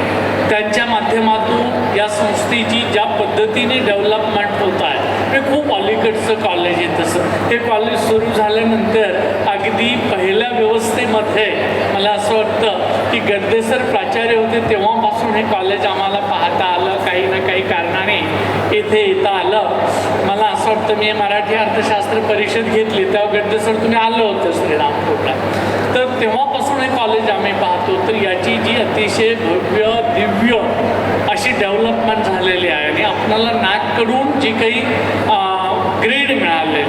त्यांच्या माध्यमातून या संस्थेची ज्या पद्धतीने डेव्हलपमेंट होत आहे हे खूप अलीकडचं कॉलेज आहे. तसं हे कॉलेज सुरू झाल्यानंतर अगदी पहिल्या व्यवस्थेमध्ये मला असं वाटतं की गद्देसर प्राचार्य होते तेव्हापासून हे कॉलेज आम्हाला पाहता आलं, काही ना काही कारणाने इथे येता आलं. मला असं वाटतं मी मराठी अर्थशास्त्र परिषद घेतली तेव्हा गद्देसर तुम्ही आलं होतं श्रीरामपूरला, तर तेव्हापासून हे कॉलेज आम्ही पाहतो. तर याची जी अतिशय भव्य दिव्य अशी डेव्हलपमेंट झालेली आहे आणि आपल्याला नॅककडून जी काही ग्रेड मिळालेली,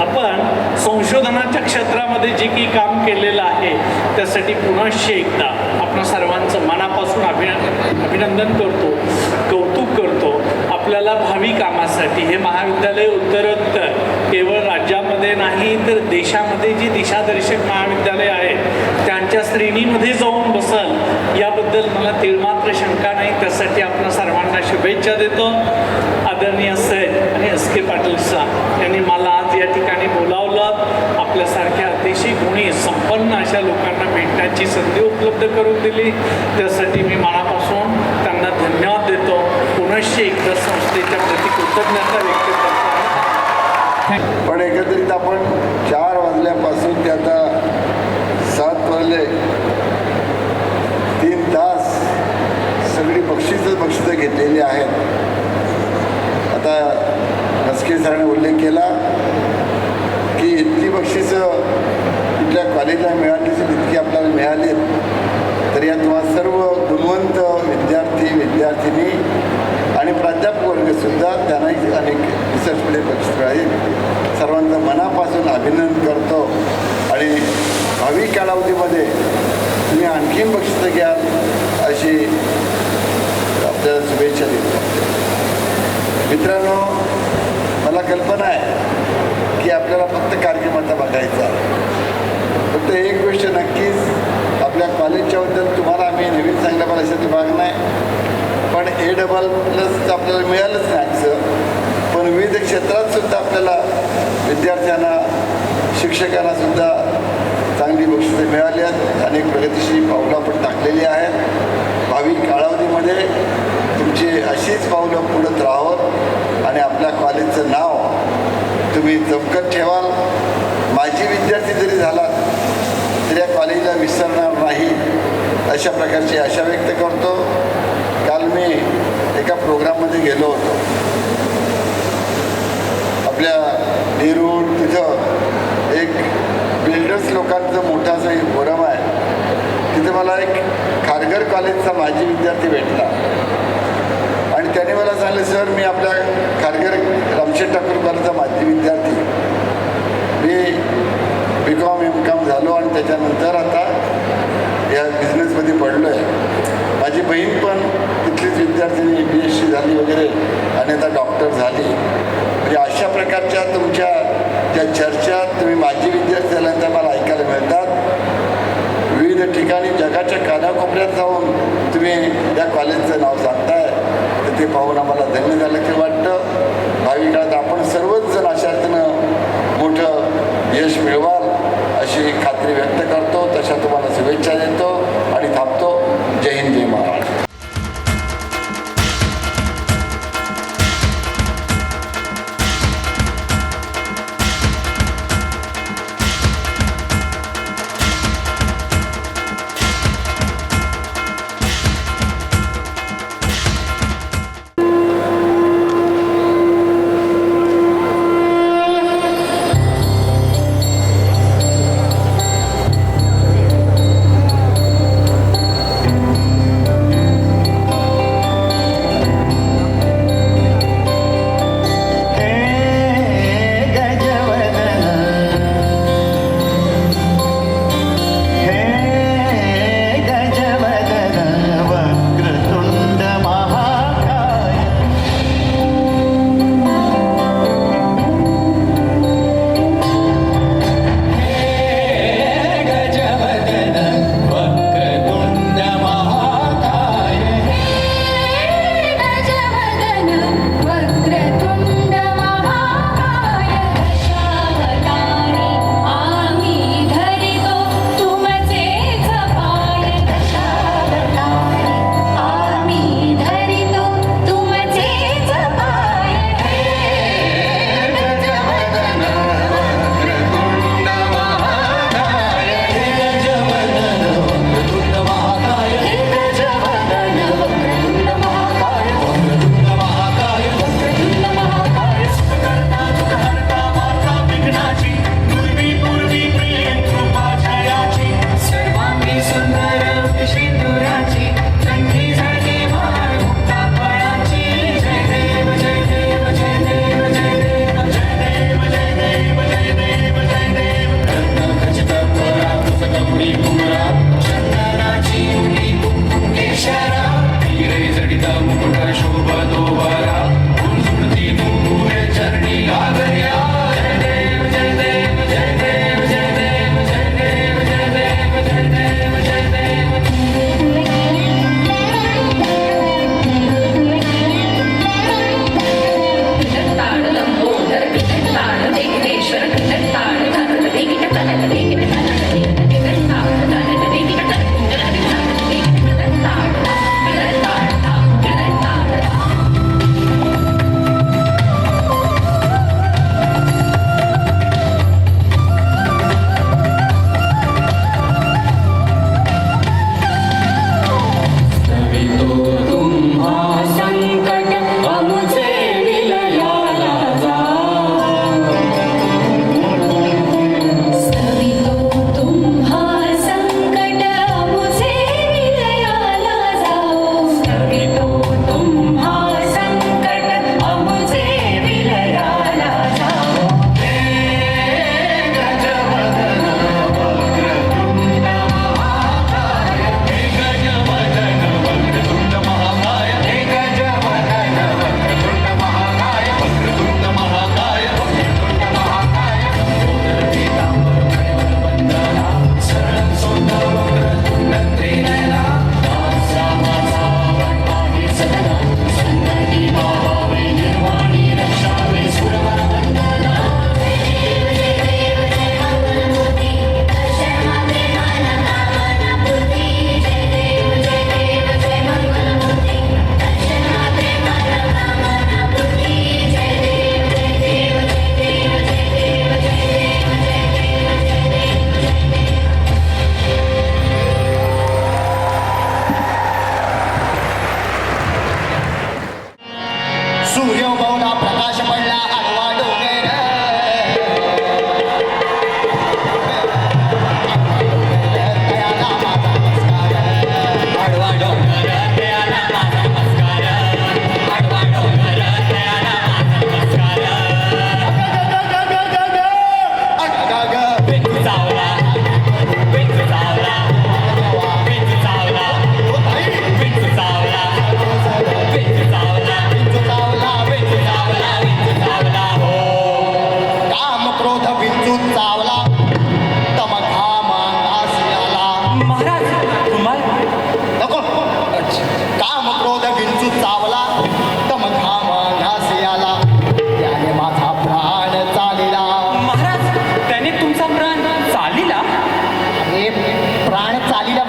आपण संशोधनाच्या क्षेत्रामध्ये जे काही काम केलेलं आहे त्यासाठी पुनश्च एकदा आपण सर्वांचं मनापासून अभिनंदन करतो, कौतुक करतो. आपल्याला भावी कामासाठी हे महाविद्यालय उत्तरोत्तर केवळ राज्यामध्ये नाही तर देशामध्ये जी दिशादर्शक महाविद्यालय आहेत त्यांच्या श्रेणीमध्ये जाऊन बसल याबद्दल मला तिळमात्र शंका नाही. त्यासाठी आपण सर्वांना शुभेच्छा देतो. आदरणीय सैद आणि एस के पाटील साहेब यांनी मला आज या ठिकाणी बोलावलं. आपल्यासारख्या अतिशय गुणी संपन्न अशा लोकांना भेटण्याची संधी उपलब्ध करून दिली, त्यासाठी मी मनापासून त्यांना धन्यवाद देतो. पुनश्च एकदा संस्थेच्या प्रति कृतज्ञता व्यक्त करतो. पण एकत्रित आपण 4 वाजल्यापासून ते आता 7 वाजले 3 तास सगळी बक्षिसं घेतलेली आहेत. आता नस्के सरांनी उल्लेख केला की इतकी बक्षिसं कुठल्या कॉलेजला मिळाली इतकी आपल्याला मिळाली, तर या तुम्हाला सर्व गुणवंत विद्यार्थिनी आणि प्राध्यापक वर्गसुद्धा त्यांनाही अनेक रिसर्चमध्ये बक्षीस मिळाली. सर्वांचं मनापासून अभिनंदन करतो आणि भावी कालावधीमध्ये तुम्ही आणखीन बक्षिसं घ्याल अशी आपल्याला शुभेच्छा देतो. मित्रांनो, मला कल्पना आहे की आपल्याला फक्त कार्यक्रम आता बघायचा, फक्त एक गोष्ट नक्कीच आपल्या कॉलेजच्याबद्दल तुम्हाला आम्ही नवीन सांगल्या मला अशातली भाग नाही, पण A++ आपल्याला मिळालंच नाही, पण विविध क्षेत्रातसुद्धा आपल्याला विद्यार्थ्यांना शिक्षकांनासुद्धा चांगली बक्षिसं मिळाली आहेत. अनेक प्रगतीशील पावलं आपण टाकलेली आहेत. भावी कालावधीमध्ये तुमची अशीच पावलं पुढत राहोत आणि आपल्या कॉलेजचं नाव तुम्ही चमकत ठेवाल. माजी विद्यार्थी जरी झालात तरी या कॉलेजला विसरणार नाही अशा प्रकारची आशा व्यक्त करतो. काल मी एका प्रोग्राममध्ये गेलो होतो. आपल्या नेरूळ तिथं एक बिल्डर्स लोकांचं मोठा असा एक फोरम आहे. तिथे मला एक खारघर कॉलेजचा माजी विद्यार्थी भेटला आणि त्याने मला सांगितलं, सर मी आपल्या खारघर रामशेठ ठाकूर कॉलेजचा माजी विद्यार्थी, मी BCom MCom झालो आणि त्याच्यानंतर आता या बिझनेसमध्ये पडलो आहे. माझी बहीण पण तिथलीच विद्यार्थिनी BSc झाली वगैरे आणि आता डॉक्टर झाली. म्हणजे अशा प्रकारच्या तुमच्या ज्या चर्चा तुम्ही माजी विद्यार्थी झाल्यानंतर मला ऐकायला मिळतात. विविध ठिकाणी जगाच्या कानाकोपऱ्यात जाऊन तुम्ही या कॉलेजचं नाव सांगताय, तर ते पाहून आम्हाला धन्य झालं की वाटतं. भावी काळात आपण सर्वच जण अशातनं मोठं यश मिळवाल अशी खात्री व्यक्त करतो. तशा तुम्हाला शुभेच्छा देतो आणि थांबतो. जय हिंद, जय महाराष्ट्र.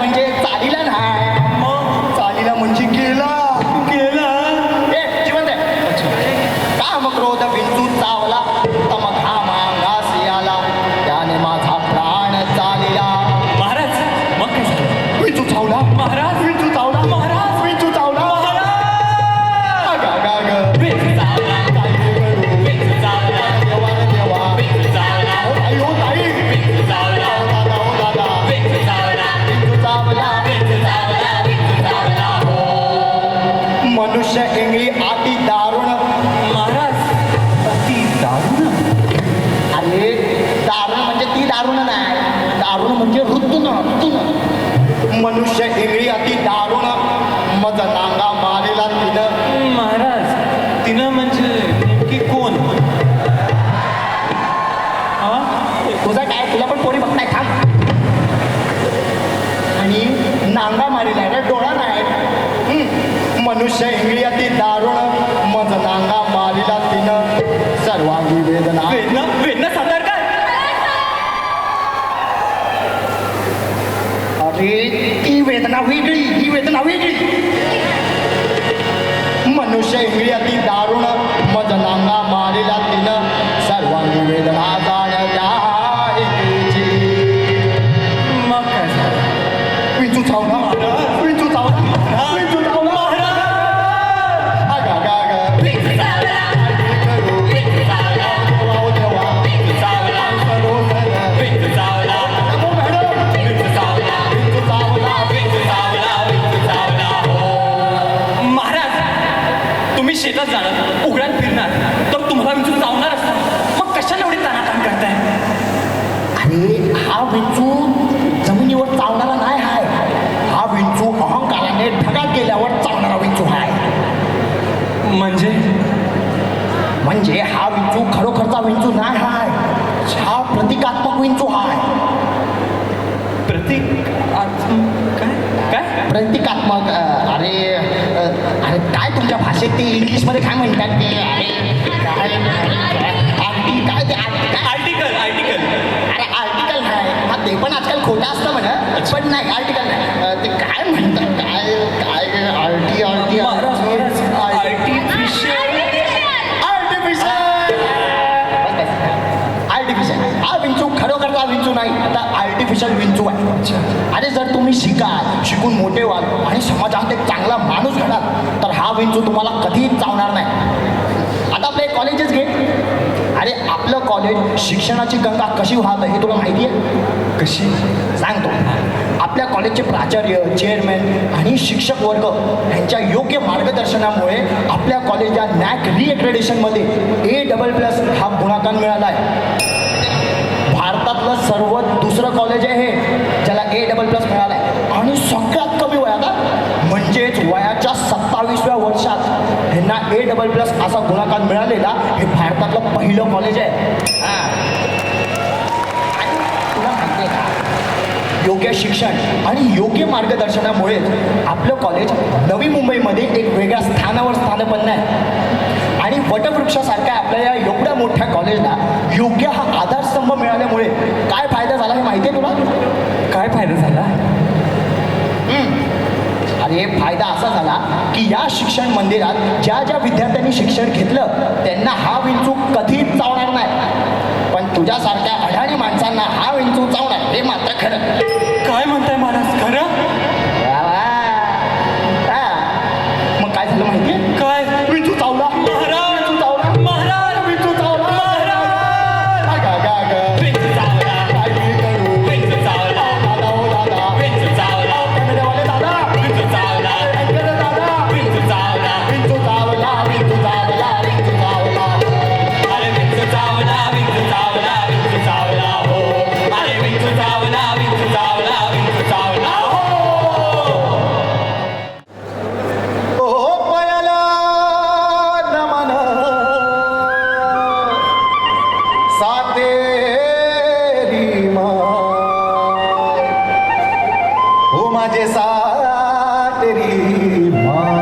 म्हणजे चालीला नाही, चालीला म्हणजे गेला. ए जिवंत आहे. काम क्रोध विंचू चावला तम घामांगासी आला, त्याने माझा प्राण चालिला. महाराज मग काय झालं? विंचू चावला महाराज विंचू चावला महाराज विंचू चावला. अगं, अगं, अगं. विंचू चावला काय करू? विंचू चावला देवा रे देवा. विंचू चावला हो ताई, हो ताई. विंचू चावला हो दादा, हो दादा. विंचू चावला विंचू चावला. विंचू चावला विंचू चावला हो मनुष्य इंगळी अति दारुण. महाराज अति दारुण. अरे दारुण म्हणजे ती दारुण नाही, दारुण म्हणजे ऋतून. मनुष्य इंगळी अति दारुण, मज नांगा मारेला तिनं. महाराज तिनं म्हणजे नेमकी कोण? हा तुझा काय, तुला पण पोरी बघताय थांब. आणि नांगा मारेला रे, डोळा नाही. मनुष्य इंगळी अति दारुण, मज नांगा मारेला तिनं. सर्वांगी वेदना. वेदना वेदना सातार काय? अरे ती वेदना वेगळी, ही वेदना वेगळी. मनुष्य इंगळी अति दारुण, मज नांगा मारेला तिनं. सर्वांगी वेदना जाणत्या एकेची. मग काय झालं? विंचू चावला विंचू चावला विंचू चावला. अगं, अगं, अगं. विंचू चावला काय करू? विंचू चावला देवा, हो देवा. विंचू चावला करो खरं. विंचू चावला नको मॅडम. विंचू चावला विंचू चावला. विंचू चावला विंचू चावला हो महाराज तुम्ही शेतात जाणार उघड्यात फिरणार तर तुम्हाला विंचू चावणार असतात, मग कशाला एवढे तानातान करताय? अरे हा विंचू जमिनीवर चावणारा नाही हाय, हा विंचू अहंकाराने ढगात गेल्यावर चावणारा विंचू हाय. म्हणजे हा विंचू खरोखरचा विंचू नाही हाय, हा प्रतिकात्मक विंचू हाय. प्रतीक काय काय प्रतिकात्मक अरे काय तुमच्या भाषेत ते इंग्लिशमध्ये काय म्हणतात ते? अरे काय ते आर्टिकल अरे आर्टिकल नाही हा, ते पण आजकाल खोटं असतं म्हणा, पण नाही आर्टिकल नाही. ते काय म्हणतात काय काय आर्टिफिशियल हा विंचू खरोखरचा विंचू नाही, आता आर्टिफिशियल विंचू आहे. अरे जर तुम्ही शिकून मोठे व्हाल आणि समाजात एक चांगला माणूस घडाल तर हा विंचू तुम्हाला कधीच चावणार नाही. आता आपले कॉलेजेस घे. अरे आपलं कॉलेज शिक्षणाची गंगा कशी वाहत हे तुला माहिती आहे? कशी? सांगतो. आपल्या कॉलेजचे प्राचार्य, चेअरमॅन आणि शिक्षक वर्ग यांच्या योग्य मार्गदर्शनामुळे आपल्या कॉलेजच्या नॅक रिएक्रेडिशनमध्ये A++ हा गुणांकन मिळाला आहे. भारतातलं सर्वात दुसरं कॉलेज आहे हे ज्याला A++ मिळाला आहे. आणि सगळ्यात कमी वयात म्हणजेच वयाच्या 27व्या वर्षात ह्यांना A++ असा गुणांकन मिळालेला हे भारतातलं पहिलं कॉलेज आहे. आणि तुला माहिती आहे का, योग्य शिक्षण आणि योग्य मार्गदर्शनामुळेच आपलं कॉलेज नवी मुंबईमध्ये एक वेगळ्या स्थानावर स्थानपन्न आहे. आणि वटवृक्षासारख्या आपल्या या एवढ्या मोठ्या कॉलेजला योग्य हा आधारस्तंभ मिळाल्यामुळे काय फायदा झाला हे माहिती आहे तुला? काय फायदा झाला? अरे फायदा असा झाला की या शिक्षण मंदिरात ज्या ज्या विद्यार्थ्यांनी शिक्षण घेतलं त्यांना हा विंचू कधीच चावणार नाही, पण तुझ्यासारख्या अडाणी माणसांना हा विंचू चावणार हे मात्र खरं. काय म्हणताय महाराज? खरं? वा वा. हा. मग काय झालं माहितीये? काय? विंचू चावला. महाराज! विंचू चावला. महाराज! विंचू चावला. महाराज! अगं, अगं, अगं. विंचू चावला काय मी करू? विंचू चावला दादा, हो दादा. विंचू चावला कॅमेरावाले दादा. विंचू चावला ऐका ना दादा. विंचू चावला विंचू चावला. विंचू चावला. विंचू चावला. अरे विंचू चावला विंचू चावला विंचू चावला हो अरे विंचू चावला विंचू चावला विंचू चावला हो ओ पयाला नमन सातेरी माय, हो माझे सातेरी माय.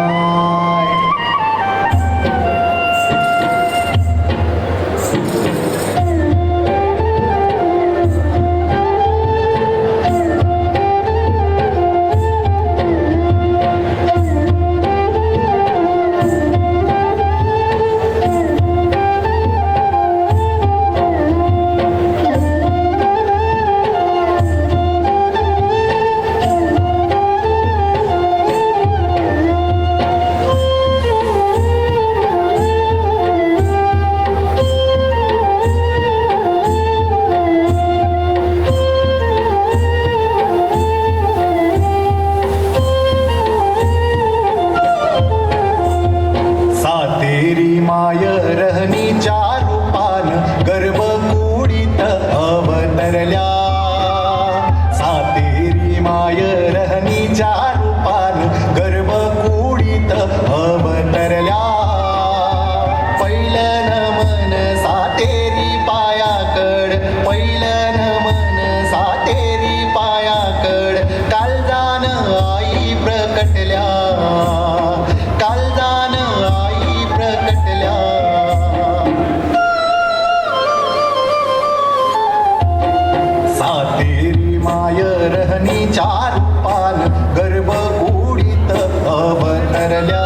रहनीच्या रूपान गर्भ उडीत अवतरल्या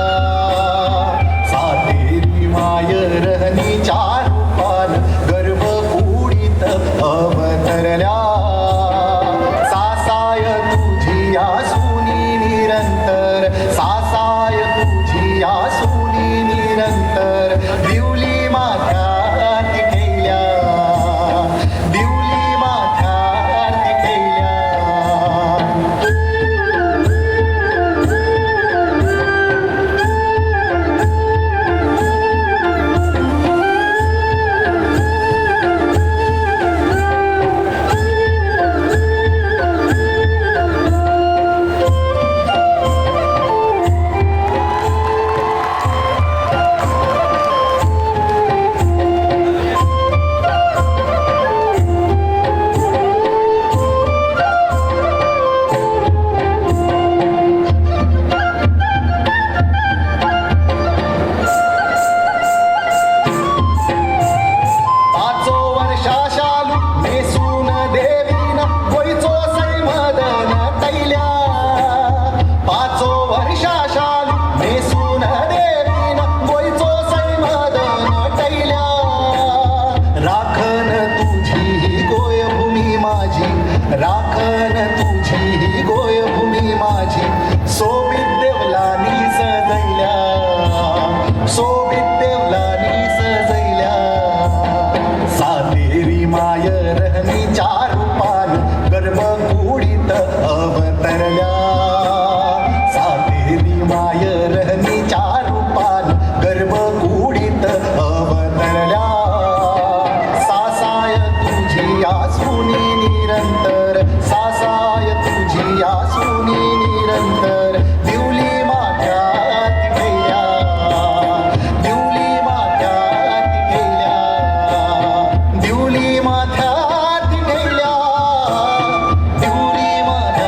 सातेरी माय रहनीच्या रूपान गर्भ उडीत अवतरल्या सासाय तुझी आसुनी निरंतर सासाय तुझी आसुनी निरंतर दिवली माथ्यात ठेवल्या दिवली माथ्यात ठेवल्या पाचो वर्षा शालू नेसून देवीन गोईचो सैमदन तैल्या पाचो वर्षा शालू नेसून देवीन गोईचो सैमदन तैल्या राखण तुझी ही गोयभूमी माझी राखण तुझी ही गोयभूमी माझी सोबीत देवलानी सजैल्या सोबीत देवलानी सजैल्या सातेरी माय रहनीच्या रूपान गर्भ कुडीत अवतरल्या सातेरी माय रहनीच्या रूपान गर्भ कुडीत अवतरल्या सासाय तुझी आसुनी निरंतर सासाय तुझी आसुनी निरंतर दिवली माथ्यात ठेवल्या दिवली माथ्यात ठेवल्या दिवली माथ्यात ठेवल्या दिवली माथ्यात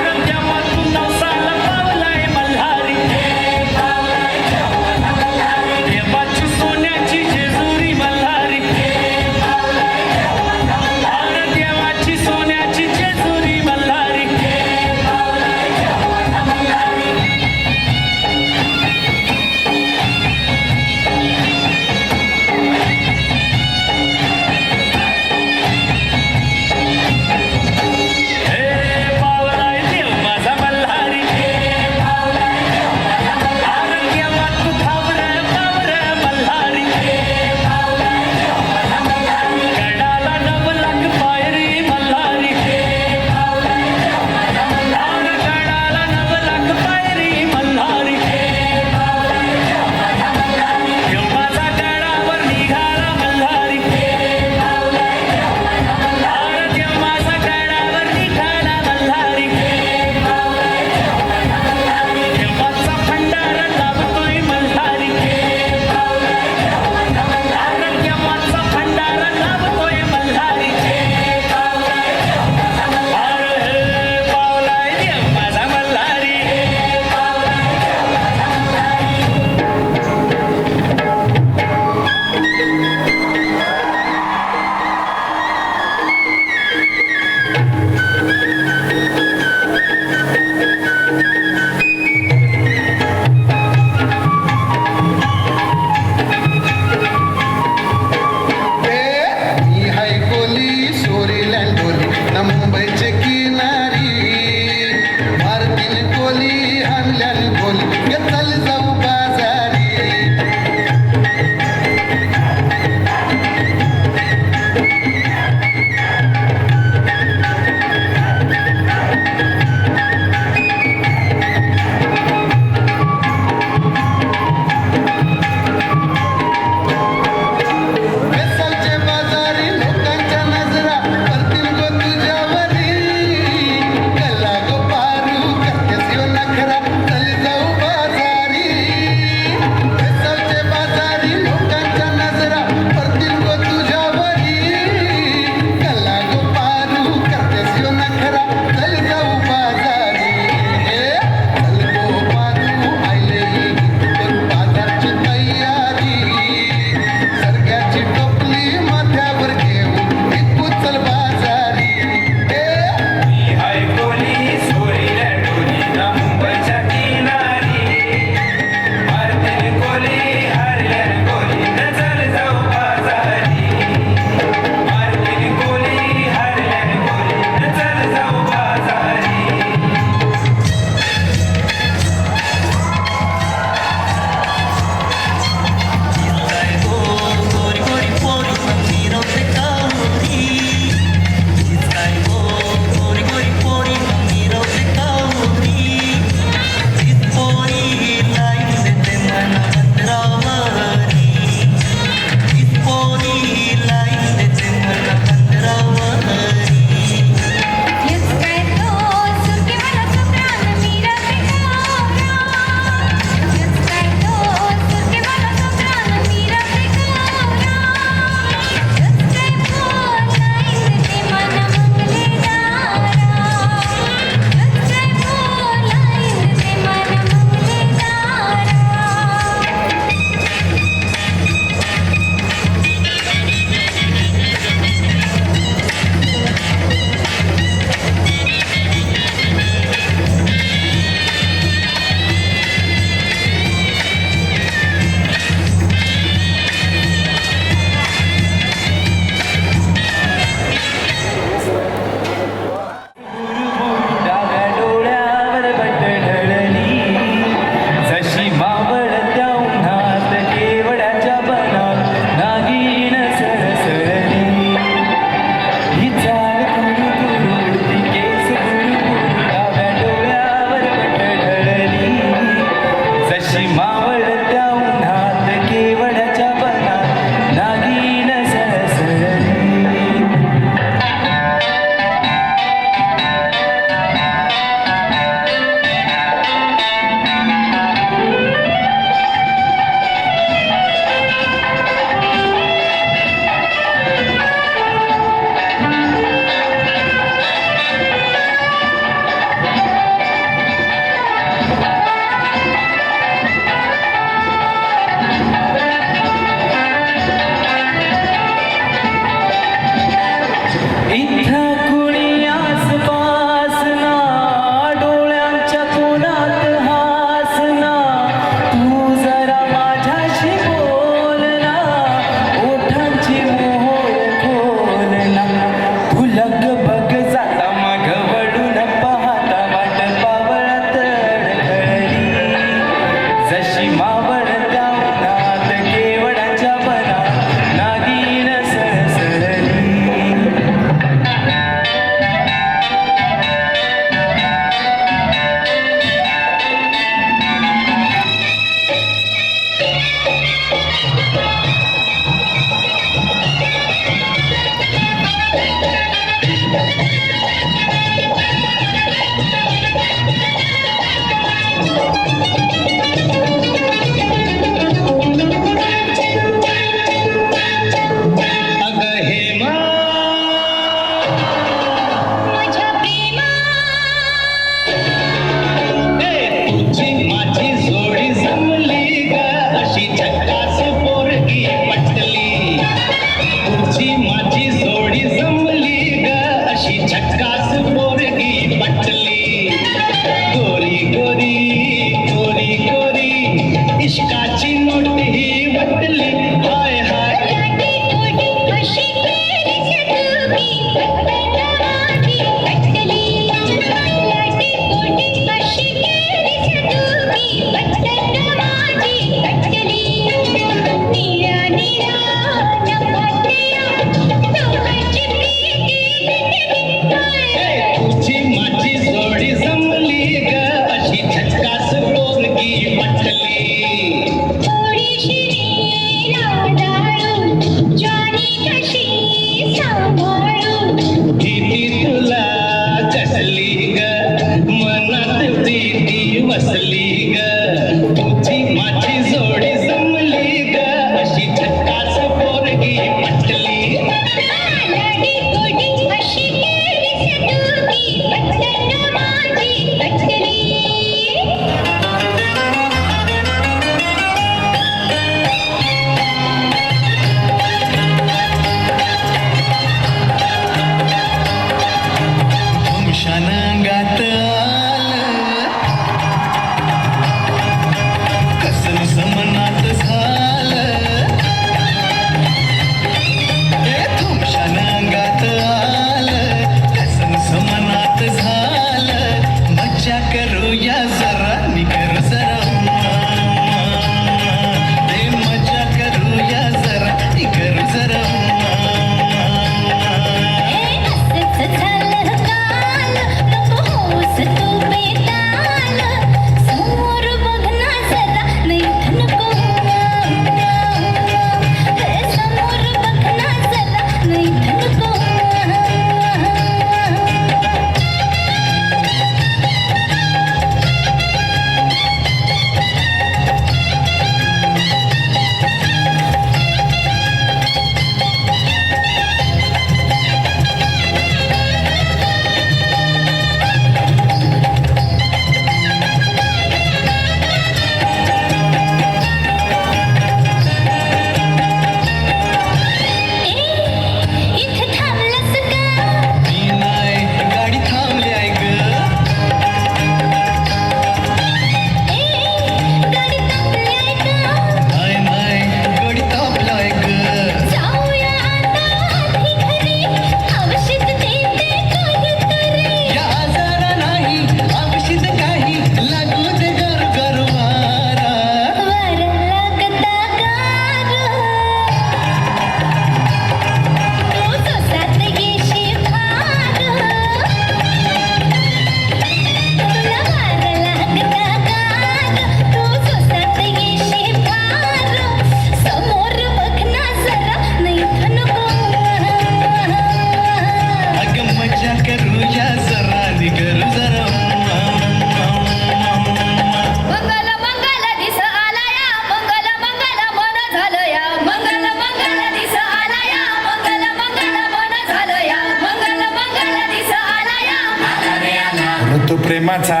ऋतू प्रेमाचा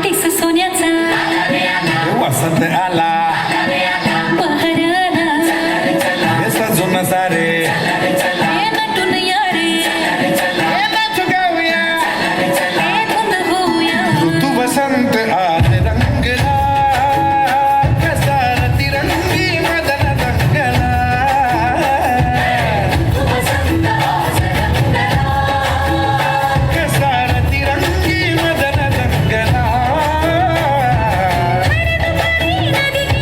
दिस सोन्याचा वसंत आला बहर आला हे सजून सारे हे नटून यारे हे नाचू गाऊया हे धुंद होऊया ऋतू वसंत आज रंगला कसा तिरंगी मदन रंगला कसा तिरंगी मदन रंगला नदी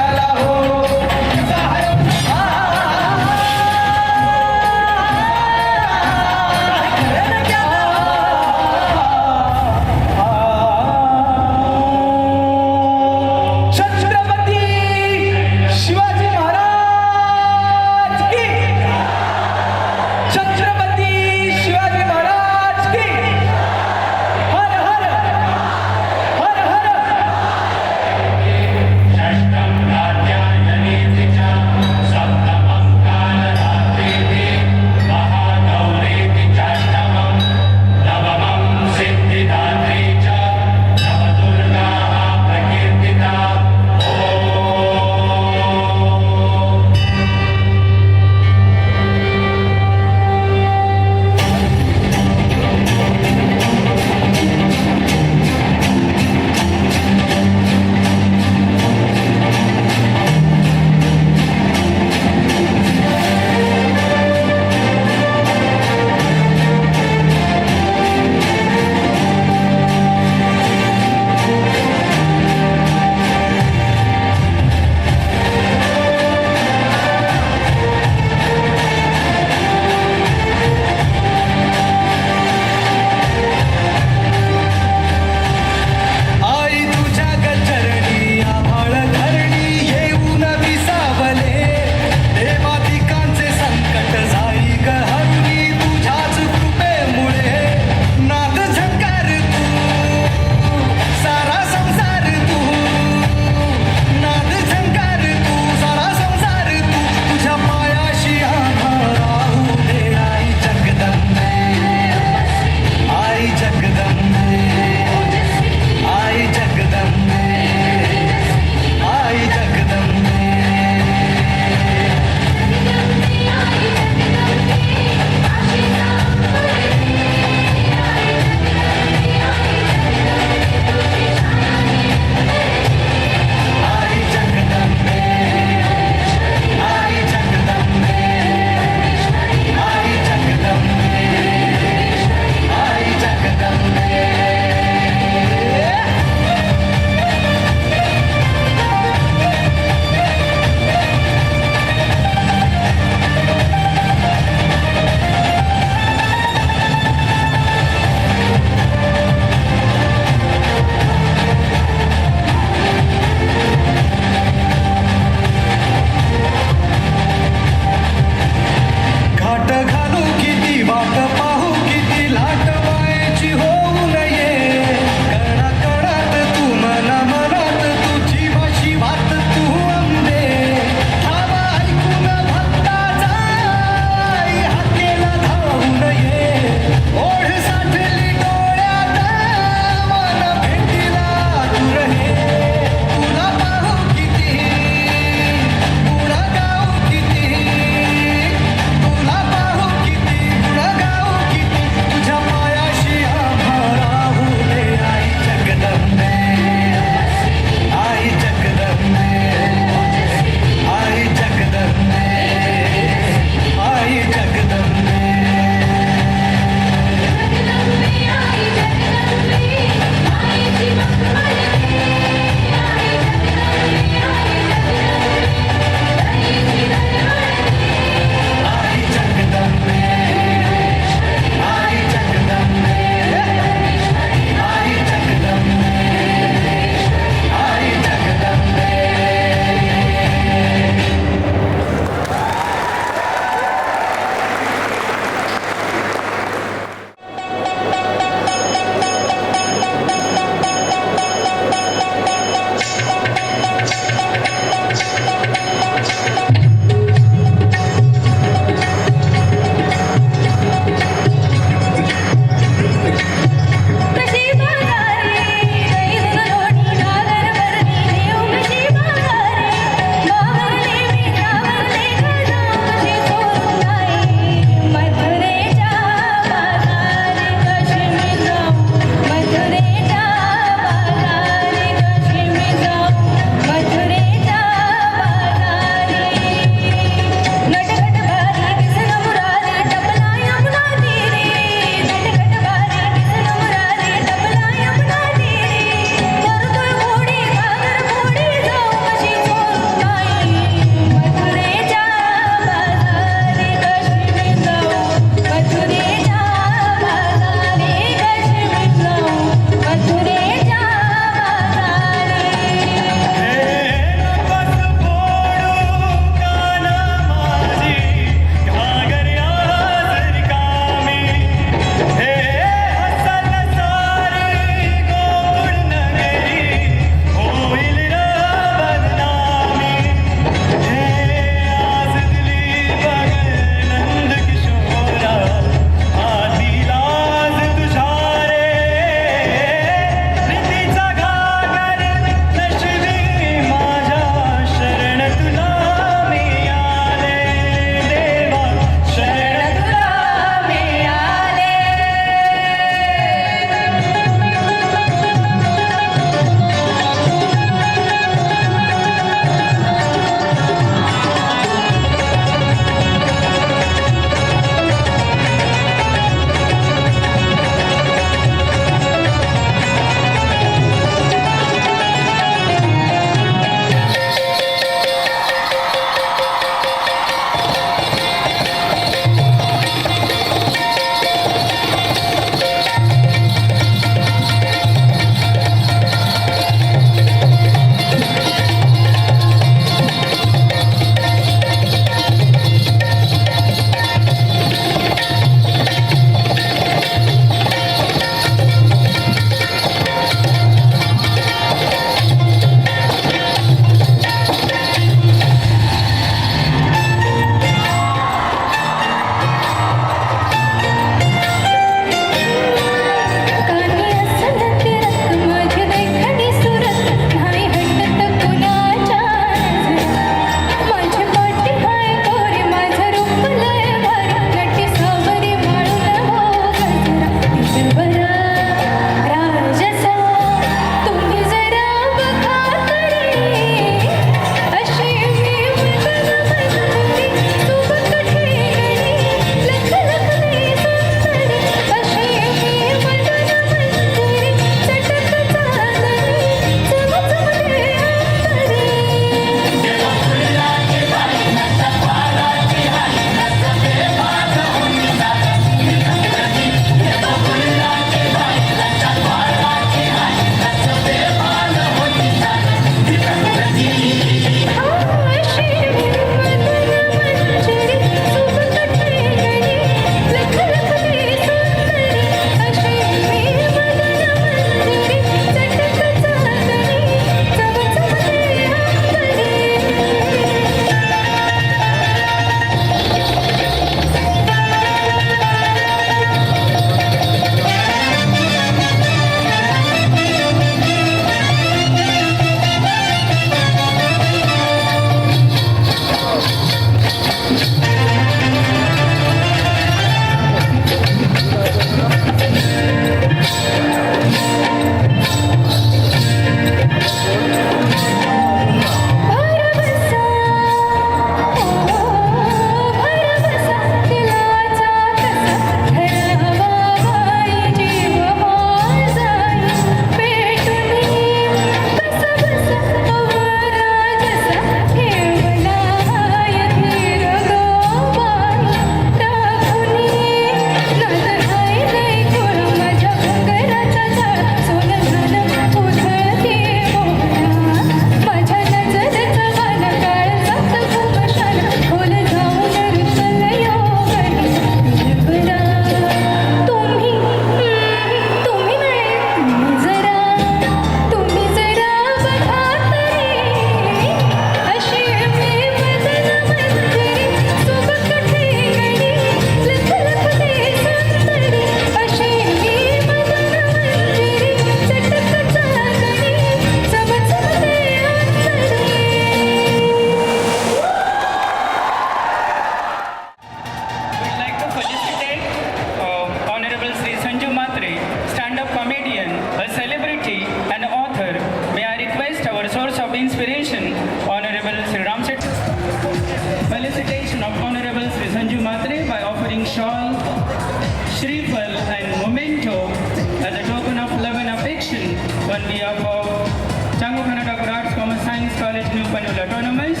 College New Panvel Autonomous.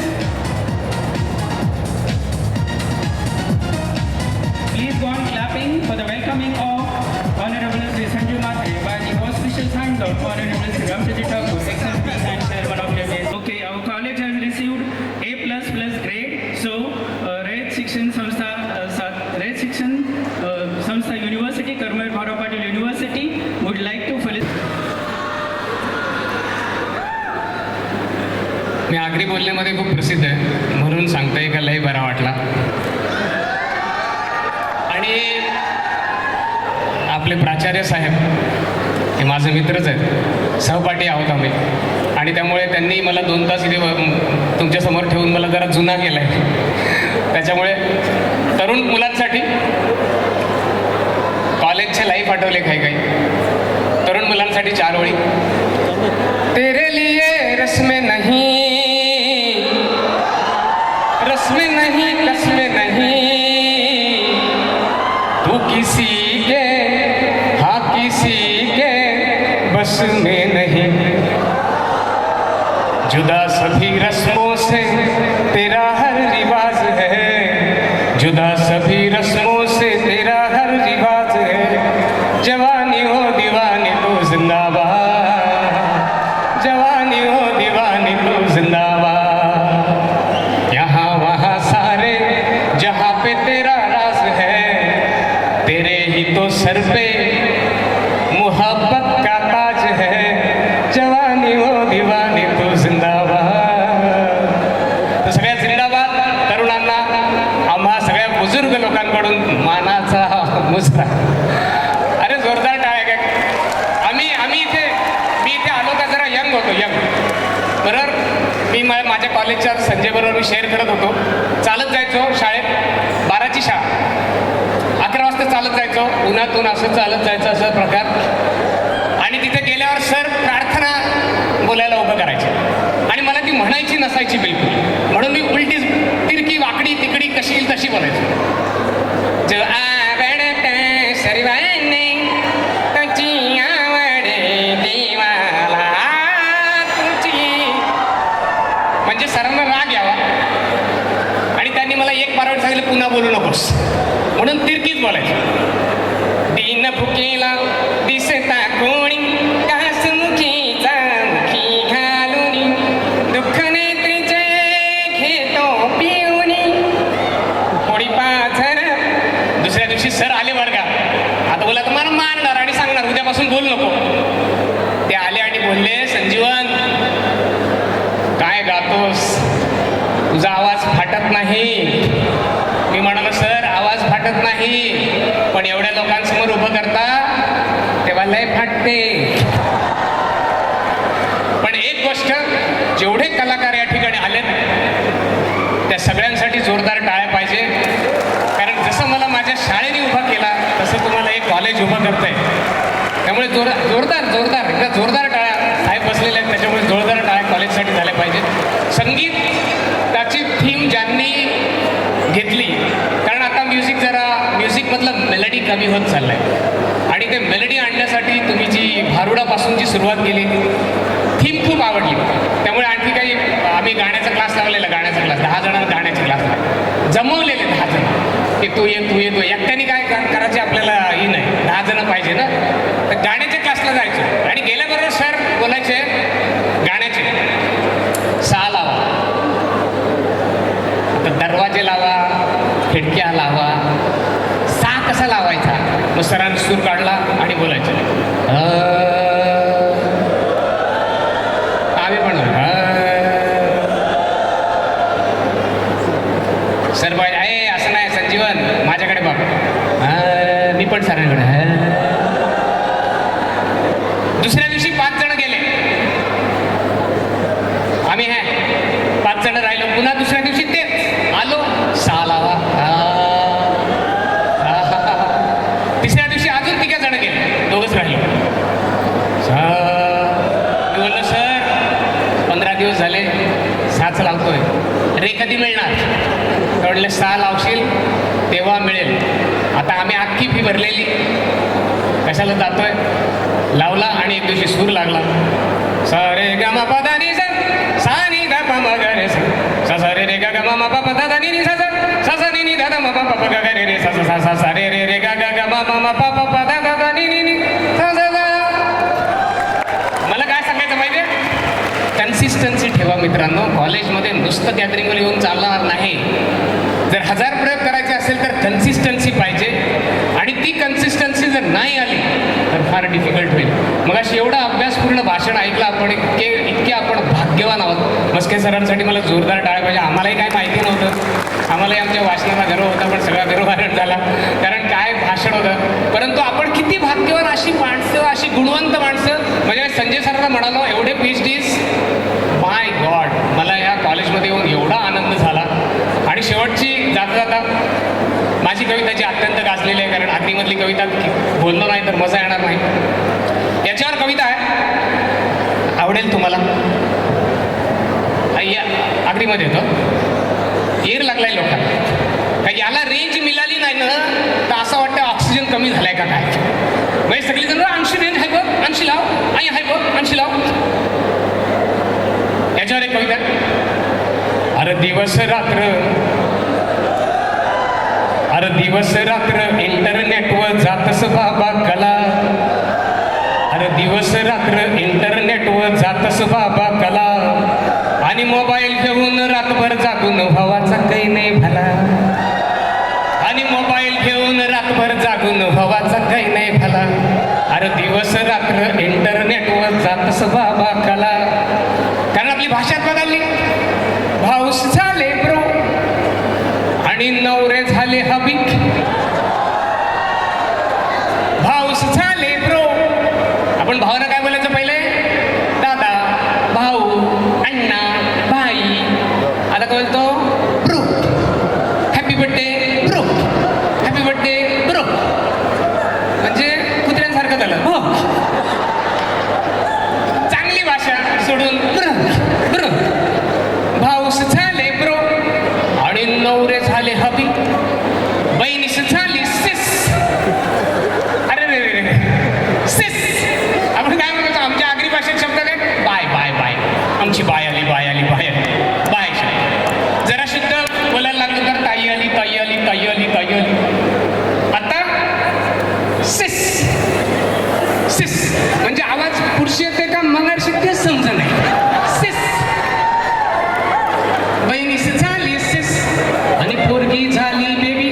Please go on clapping for the welcoming of Honorable Sri Sanju Mate by the auspicious hands of Honorable Sri Ramchaji Thakur, XMP and Chairman of the Base. Okay, our college has received A++ grade. So, Rayat Shikshan Samstha University, Karmel Bhaurav Patil University would like to felicitate. मी आगरी बोलण्यामध्ये खूप प्रसिद्ध आहे म्हणून सांगता येईल का लय बरा वाटला. आणि आपले प्राचार्य साहेब हे माझे मित्रच आहेत, सहपाठी आहोत आम्ही, आणि त्यामुळे त्यांनी मला 2 तास इथे तुमच्यासमोर ठेवून मला जरा जुना केला आहे. त्याच्यामुळे तरुण मुलांसाठी कॉलेजचे लाईफ आठवले काही काही. तरुण मुलांसाठी 4 ओळी. तेरे लिए रस्में नहीं, रस्में नहीं, कसमें नहीं, तू किसी के, हाँ किसी के बस में नहीं. जुदा सभी रस्मों से तेरा हर रिवाज है, जुदा सभी रस्मों से तेरा हर रिवाज है. जवानी हो दीवानी तो जिंदाबाद, जवानी हो दीवानी तो जिंदाबाद. यहाँ वहाँ सारे जहाँ पे तेरा राज है, तेरे ही तो सर पे मोहब्बत का ताज है. जवानी हो दीवानी तो जिंदाबाद. तर सगळ्या जिंदाबाद तरुणांना आम्हा सगळ्या बुजुर्ग लोकांकडून मानाचा मुजरा. अरे जोरदार टाळ्या काय. मी इथे आलो का जरा यंग होतो, यंग. बरोबर मी माझ्या कॉलेजच्या संजय बरोबर मी शेअर करत होतो. चालत जायचो शाळेत, 12ची शाळा, 11 वाजता चालत जायचो, उन्हातून असं चालत जायचं असा प्रकार. आणि तिथे गेल्यावर सर प्रार्थना बोलायला उभं करायचे आणि मला ती म्हणायची नसायची बिलकुल, म्हणून मी उलटी तिरकी वाकडी तिकडी कशी येईल तशी बोलायची. जो आवडते सर्वांनी तुझी आवडे देवाला तुझी, म्हणजे सरांना राग यावा आणि त्यांनी मला एक बार सांगितलं पुन्हा बोलू नकोस, म्हणून तिरकीच बोलायची. दिन भुकेला दिसता कोणी कासमुखीचा मुखी घालूनी, दुःख नेत्रीचे घेतो पिऊनी, कोणी पाझर. दुसऱ्या दिवशी सर आले वर्गात. आता बोला तर मला मारणार आणि सांगणार उद्यापासून बोलू नको. ते आले आणि बोलले, संजीवन काय गातोस, तुझा आवाज फाटत नाही. मी म्हणालो सर आवाज फाटत नाही, पण एवढ्या लोकांसमोर उभं करता तेव्हा लय फाटते. पण एक गोष्ट, जेवढे कलाकार या ठिकाणी आलेत त्या सगळ्यांसाठी जोरदार टाळ्या पाहिजे. कारण जसं मला माझ्या शाळेने उभा केला तसं तुम्हाला एक कॉलेज उभं करतंय. त्यामुळे जोरदार एकदा जोरदार टाळ्या. साहेब बसलेले आहेत त्याच्यामुळे जोरदार टाळ्या कॉलेजसाठी झाल्या पाहिजेत. संगीताची थीम ज्यांनी घेतली, कारण आता म्युझिकमधलं मेलडी कमी होत चाललं आहे आणि ते मेलडी आणण्यासाठी तुम्ही जी भारुडापासूनची सुरुवात केली थीम खूप आवडली. त्यामुळे आणखी काही आम्ही गाण्याचा क्लास लावलेला, गाण्याचा क्लास 10 जणांना गाण्याचा क्लास जमवलेले 10 जण की तू ये. एकट्याने काय करायचे आपल्याला ही नाही, 10 जण पाहिजे ना. तर गाण्याच्या क्लासला जायचं आणि गेल्याबरोबर सर बोलायचे गाण्याचे 6 लावा, आता दरवाजे लावा, खिडक्या लावा. 6 कसा लावायचा, मग सरांनी सूर काढला आणि बोलायचं. आम्ही पण सर पाहिजे आहे असं नाही. संजीवन माझ्याकडे बघ, मी पण सरांकडे. दुसऱ्या दिवशी 5 जण गेले, आम्ही 5 जण राहिलो. पुन्हा दुसऱ्या दिवशी तेच आलो, 6 लावा. तिसऱ्या दिवशी अजून 3 जण गेले, 2च राहिलो. मी बोललो सर 15 दिवस झाले 6च लावतोय, रे कधी मिळणार. म्हटलं 6 लावशील तेव्हा मिळेल. आता आम्ही अख्खी फी भरलेली, कशाला जातोय. लावला आणि एक दिवशी सूर लागला. सा रे ग म प ध नि सा नी ध प रे गा गा मा मा पा पा दा दा नी नी सा सा सा सा नी नी दा दा मा पा पा गा गा रे रे सा सा सा सा सा रे रे रे गा गा गा मा मा मा पा पा पा दा दा दा नी नी नी सा सा सा. मला काय सांगायचं माहिती आहे, कन्सिस्टन्सी ठेवा मित्रांनो. कॉलेजमध्ये नुसतं गॅदरिंगवर येऊन चालणार नाही. जर 1000 प्रयोग करायचे असेल तर कन्सिस्टन्सी पाहिजे, आणि ती कन्सिस्टन्सी जर नाही आली तर फार डिफिकल्ट होईल. मग अशी एवढा अभ्यासपूर्ण भाषण ऐकलं आपण, इतके आपण भाग्यवान आहोत. मस्के सरांसाठी मला जोरदार टाळ्या पाहिजे. आम्हालाही काय माहिती नव्हतं, आम्हालाही आमच्या भाषणाला गर्व होता, पण सगळा गर्वभारण झाला, कारण काय भाषण होतं. परंतु आपण किती भाग्यवान, अशी माणसं, अशी गुणवंत माणसं. म्हणजे संजय सरांना म्हणालो, एवढे PhDs, माय गॉड, मला या कॉलेजमध्ये येऊन एवढा आनंद झाला. आणि शेवटची जाता जाता माझी कविता जी अत्यंत गाजलेली आहे, कारण अग्नीमधली कविता बोललो नाही तर मजा येणार नाही. याच्यावर कविता आहे, आवडेल तुम्हाला. या अग्नीमध्ये येतो, येर लागलाय लोकांना, का याला रेंज मिळाली नाही ना तर असं वाटतं ऑक्सिजन कमी झालाय का काय. म्हणजे सगळेजण 80 रेंज आहे बघ, 80 लाव, आई आहे बघ, 80 लाव. याच्यावर एक कविता, अरे दिवस रात्र, अरे दिवस रात्र इंटरनेटवर जातस बाबा कला. अरे दिवस रात्र इंटरनेटवर जातस बाबा कला, आणि मोबाईल घेऊन रातभर जागून भावाचा काही नाही भला. आणि मोबाईल घेऊन रातभर जागून भावाचा काही नाही भला. अरे दिवस रात्र इंटरनेटवर जातस बाबा कला. कारण आपली भाषा बदलली. भाऊस झाले ब्रो आणि नवरे झाले हबीक. भाऊस झाले ब्रो, आपण भावाला काय बोलायचं पहिले, दादा, भाऊ, अण्णा, भाई. आता काय बोलतो, bro, happy birthday bro, happy birthday bro. म्हणजे कुत्र्यांसारखं झालं. हो, चांगली भाषा सोडून ब्रो ब्रो. भाऊस झाले ब्रो आणि नवरे झाले हबी. बहिणीस झाली सिस. अरे रे रे रे सिस. आपण काय म्हणतो आमच्या आगरी भाषेत शब्द काय, बाय बाय बाय. आमची बाय आली, बाय आली, बाय आली, बाय. जरा शुद्ध बोलायला लागलो तर ताई आली, ताई आली, ताई आली, ताई आली. आता सिस सिस म्हणजे आवाज पुरुष येते का मगाशी ते समज नाही. सिस. बहिणीस झाली सिस आणि पोरगी झाली बेबी.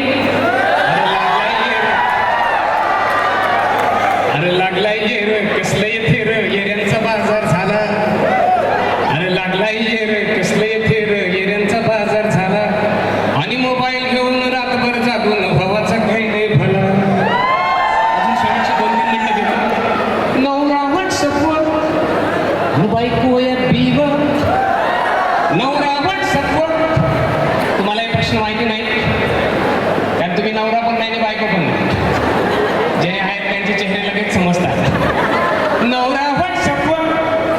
अरे लागलाय येर, कसलं येथे र, येऱ्यांचा बाजार झाला. अरे लागलाय येर, कसलं येथे र, येऱ्यांचा बाजार झाला. आणि मोबाईल घेऊन रातभर जागून भावाचा काही नाही भला. अजून शेवटची 2-3 मिनिटं घेतो. नवरा व्हॉट्सअपवर, बायको FB-वर. नवरा व्हॉट्सअपवर. तुम्हाला हे प्रश्न माहिती नाही, कारण तुम्ही नवरा पण नाही आणि बायको पण नाही. जे आहेत त्यांचे चेहरे लगेच समजतात. नवरा व्हॉट्सअपवर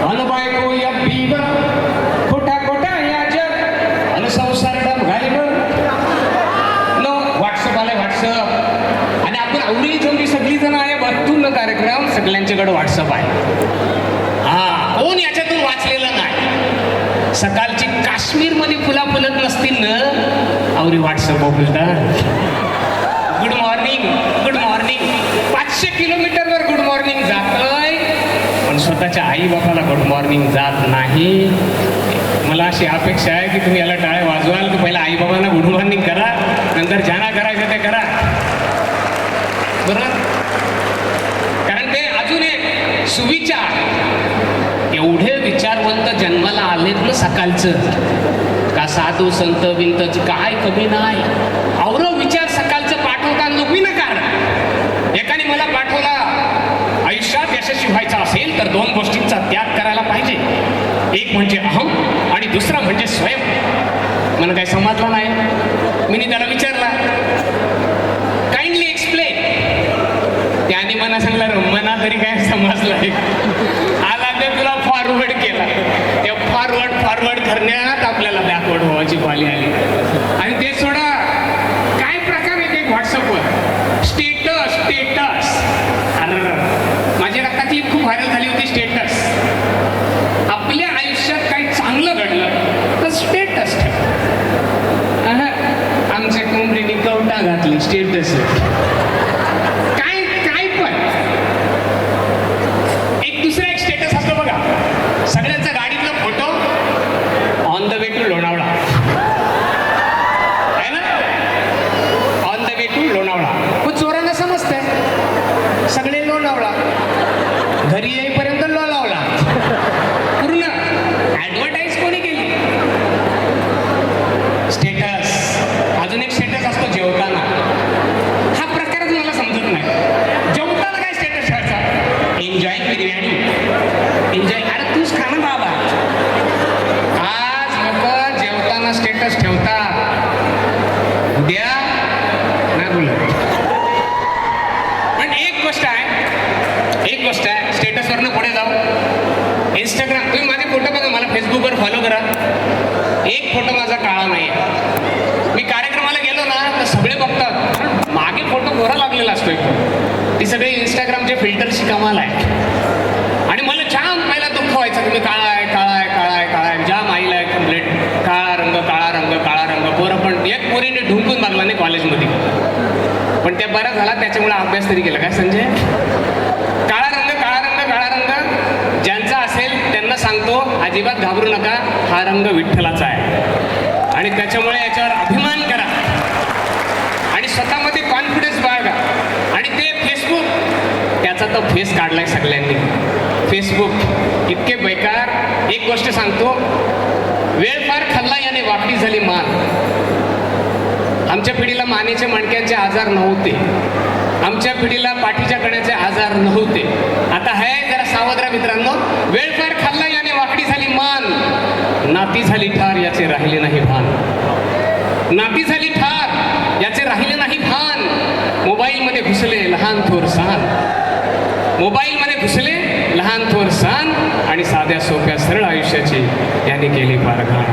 आणि बायको FB-वर. खोटा खोटा या जग आणि संसार डब घालीवर. नो व्हॉट्सअप आले, व्हॉट्सअप. आणि आपण आवडी जोडी सगळी जण आहे, बघतून कार्यक्रम सगळ्यांच्याकडे व्हॉट्सअप आहे. हा, कोण याच्यातून वाचलेलं नाही. सकाळची काश्मीरमध्ये फुला फुलत नसतील ना, आवरी व्हॉट्सअप बोलतात. Good morning, good morning. 500 किलोमीटरवर गुड मॉर्निंग जातोय, पण स्वतःच्या आई बापाला गुड मॉर्निंग जात नाही. मला अशी अपेक्षा आहे की तुम्ही याला टाळे वाजवाल की पहिला आई बाबांना गुड मॉर्निंग करा, नंतर ज्यांना करायचं ते करा. बरोबर, कारण ते अजून एक सुविचार. एवढे विचारवंत जन्माला आलेत ना सकाळचं, का साधू संत बिंतची काय कमी नाही. अवरव विचार सकाळचं पाठवता नको ना. कारण एकाने मला पाठवला, आयुष्यात यशस्वी व्हायचं असेल तर 2 गोष्टींचा त्याग करायला पाहिजे. एक म्हणजे अहम आणि दुसरा म्हणजे स्वयं. मला काही समजलं नाही. मी त्याला विचारला, काइंडली एक्सप्लेन. त्याने मला सांगलं, मना तरी काय समजलं. आला ते तुला फॉरवर्ड केला. त्या फॉरवर्ड करण्यात आपल्याला बॅकवर्ड व्हायची पाळी आली. आणि ते सोडा, काय प्रकार आहे ते व्हॉट्सअपवर स्टेटस स्टेटस. अरे माझी रक्तातली खूप व्हायरल झाली होती स्टेटस. आपल्या आयुष्यात काही चांगलं घडलं तर स्टेटस ठेव. स्टेटस काय काय पण एक दुसरा एक स्टेटस असतो बघा, सगळ्यांचा गाडीतला photo on the way to Lonavala आहे ना, on the way to Lonavala. मग चोरांना समजतंय सगळे लोणावळा, घरी येईपर्यंत लोणावळा. पूर्ण ॲडव्हर्टाईज कोणी केली? स्टेटस. अजून एक स्टेटस असतो जेवताना. हा प्रकारच मला समजत नाही. जेवताना काय स्टेटस ठेवायचा? Enjoy biryani, enjoy. अरे तूच खा ना बाबा. आज लोक जेवताना स्टेटस ठेवतात, उद्या नाही बोलत. पण एक गोष्ट आहे स्टेटसवरनं पुढे जाऊ. इंस्टाग्राम, तुम्ही माझे फोटो बघा, मला फेसबुकवर फॉलो करा. एक फोटो माझा काळा नाही आहे. मी कार्यक्रमाला गेलो ना तर सगळे बघतात, कारण मागे फोटो गोरा लागलेला असतो एक. ती सगळी इंस्टाग्रामचे फिल्टरची कमाल आहे. आणि मला जाम पहिला दुःख व्हायचं, तुम्ही काळा आहे काळा आहे काळा आहे काळा आहे. जाम आईला आहे कंप्लेंट, काळा रंग काळा रंग काळा रंग. पोरं पण एक पोरीने ढुंकून मागला नाही कॉलेजमध्ये, पण त्या बरा झाला त्याच्यामुळे अभ्यास तरी केला. काय संजय? काळा रंग काळा रंग काळा रंग. ज्यांचा असेल त्यांना सांगतो, अजिबात घाबरू नका, हा रंग विठ्ठलाचा आहे आणि त्याच्यामुळे याच्यावर अभिमान करा आणि स्वतःमध्ये कॉन्फिडन्स बाळगा. आणि ते फेसबुक, त्याचा तो फेस काढलाय सगळ्यांनी. फेसबुक इतके बेकार. एक गोष्ट सांगतो, वेळ फार खाल्ला याने वाकडी झाली मान. आमच्या पिढीला मानेचे मणक्यांचे आजार नव्हते, आमच्या पिढीला पाठीच्या कण्याचे आजार नव्हते. आता आहे जरा सावध राहा मित्रांनो. वेळ फार खाल्ला याने वाकडी झाली मान, नाती झाली ठार याचे राहिले नाही भान. नाती झाली ठार याचे राहिले नाही भान. मोबाईलमध्ये घुसले लहान थोर सहान, मोबाईलमध्ये घुसले लहान थोर सहान आणि साध्या सोप्या सरळ आयुष्याची यांनी केली पार घाण.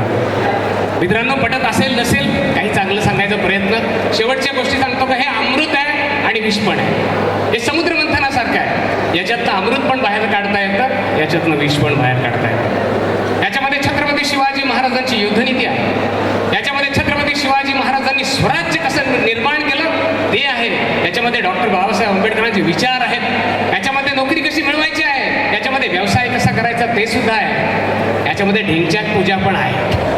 मित्रांनो, पटत असेल नसेल काही चांगलं सांगायचा प्रयत्न. शेवटच्या गोष्टी सांगतो का, हे अमृत आहे आणि विष पण आहे. हे समुद्र मंथनासारखं आहे. याच्यातनं अमृत पण बाहेर काढता येतं, याच्यातनं विष पण बाहेर काढता येतं. याच्यामध्ये छत्रपती शिवाजी महाराजांची युद्धनीती आहे. याच्यामध्ये छत्रपती शिवाजी महाराजांनी स्वराज्य कसं निर्माण केलं ते आहे. याच्यामध्ये डॉक्टर बाबासाहेब आंबेडकरांचे विचार आहेत. याच्यामध्ये नोकरी कशी मिळवायची आहे, याच्यामध्ये व्यवसाय कसा करायचा ते सुद्धा आहे. याच्यामध्ये ढिंच्याक पूजा पण आहे.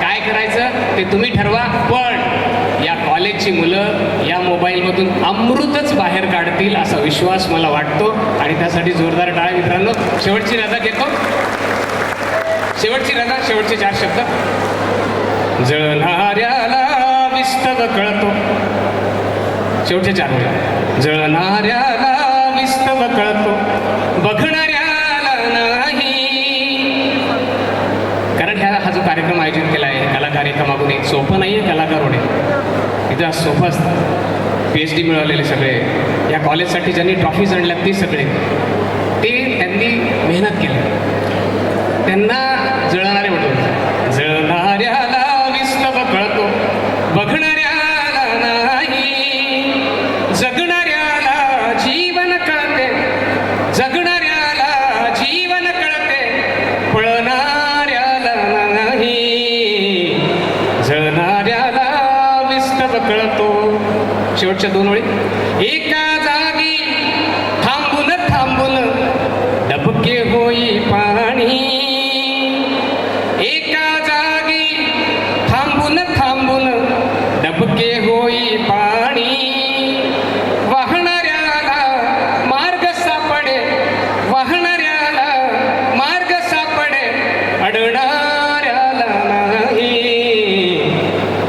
काय करायचं ते तुम्ही ठरवा, पण या कॉलेजची मुलं या मोबाईलमधून अमृतच बाहेर काढतील असा विश्वास मला वाटतो आणि त्यासाठी जोरदार टाळ्या. मित्रांनो, शेवटची रजा घेतो. शेवटची रजा, शेवटचे 4 शब्द. जळणाऱ्याला विस्तव कळतो. शेवटचे 4 वेळा. जळणाऱ्याला विस्तव कळतो, बघणाऱ्याला नाही. कारण हा जो कार्यक्रम आयोजित केला आहे, कलाकार एका मागून एक, सोपं नाही आहे कलाकार होणे. इथं सोपं असतं. PhD मिळवलेले सगळे, या कॉलेजसाठी ज्यांनी ट्रॉफीज आणल्या ते सगळे, ते त्यांनी मेहनत केली. त्यांना जळणारे म्हणतो. जळणाऱ्याला विस्तव कळतो, बघणाऱ्याला नाही. जगणाऱ्याला जीवन कळते, जगणाऱ्याला जीवन कळते, पळणाऱ्याला नाही. जळणाऱ्याला विस्तव कळतो. शेवटच्या 2 ओळी. एका जागी थांबून थांबून डबके होई पाणी. एका जागी थांबून थांबून डबके होई पाणी. वाहणाऱ्याला मार्ग सापडे, वाहणाऱ्याला मार्ग सापडे, अडणाऱ्याला नाही.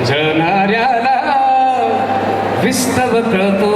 जळणाऱ्याला विस्तव कळतो.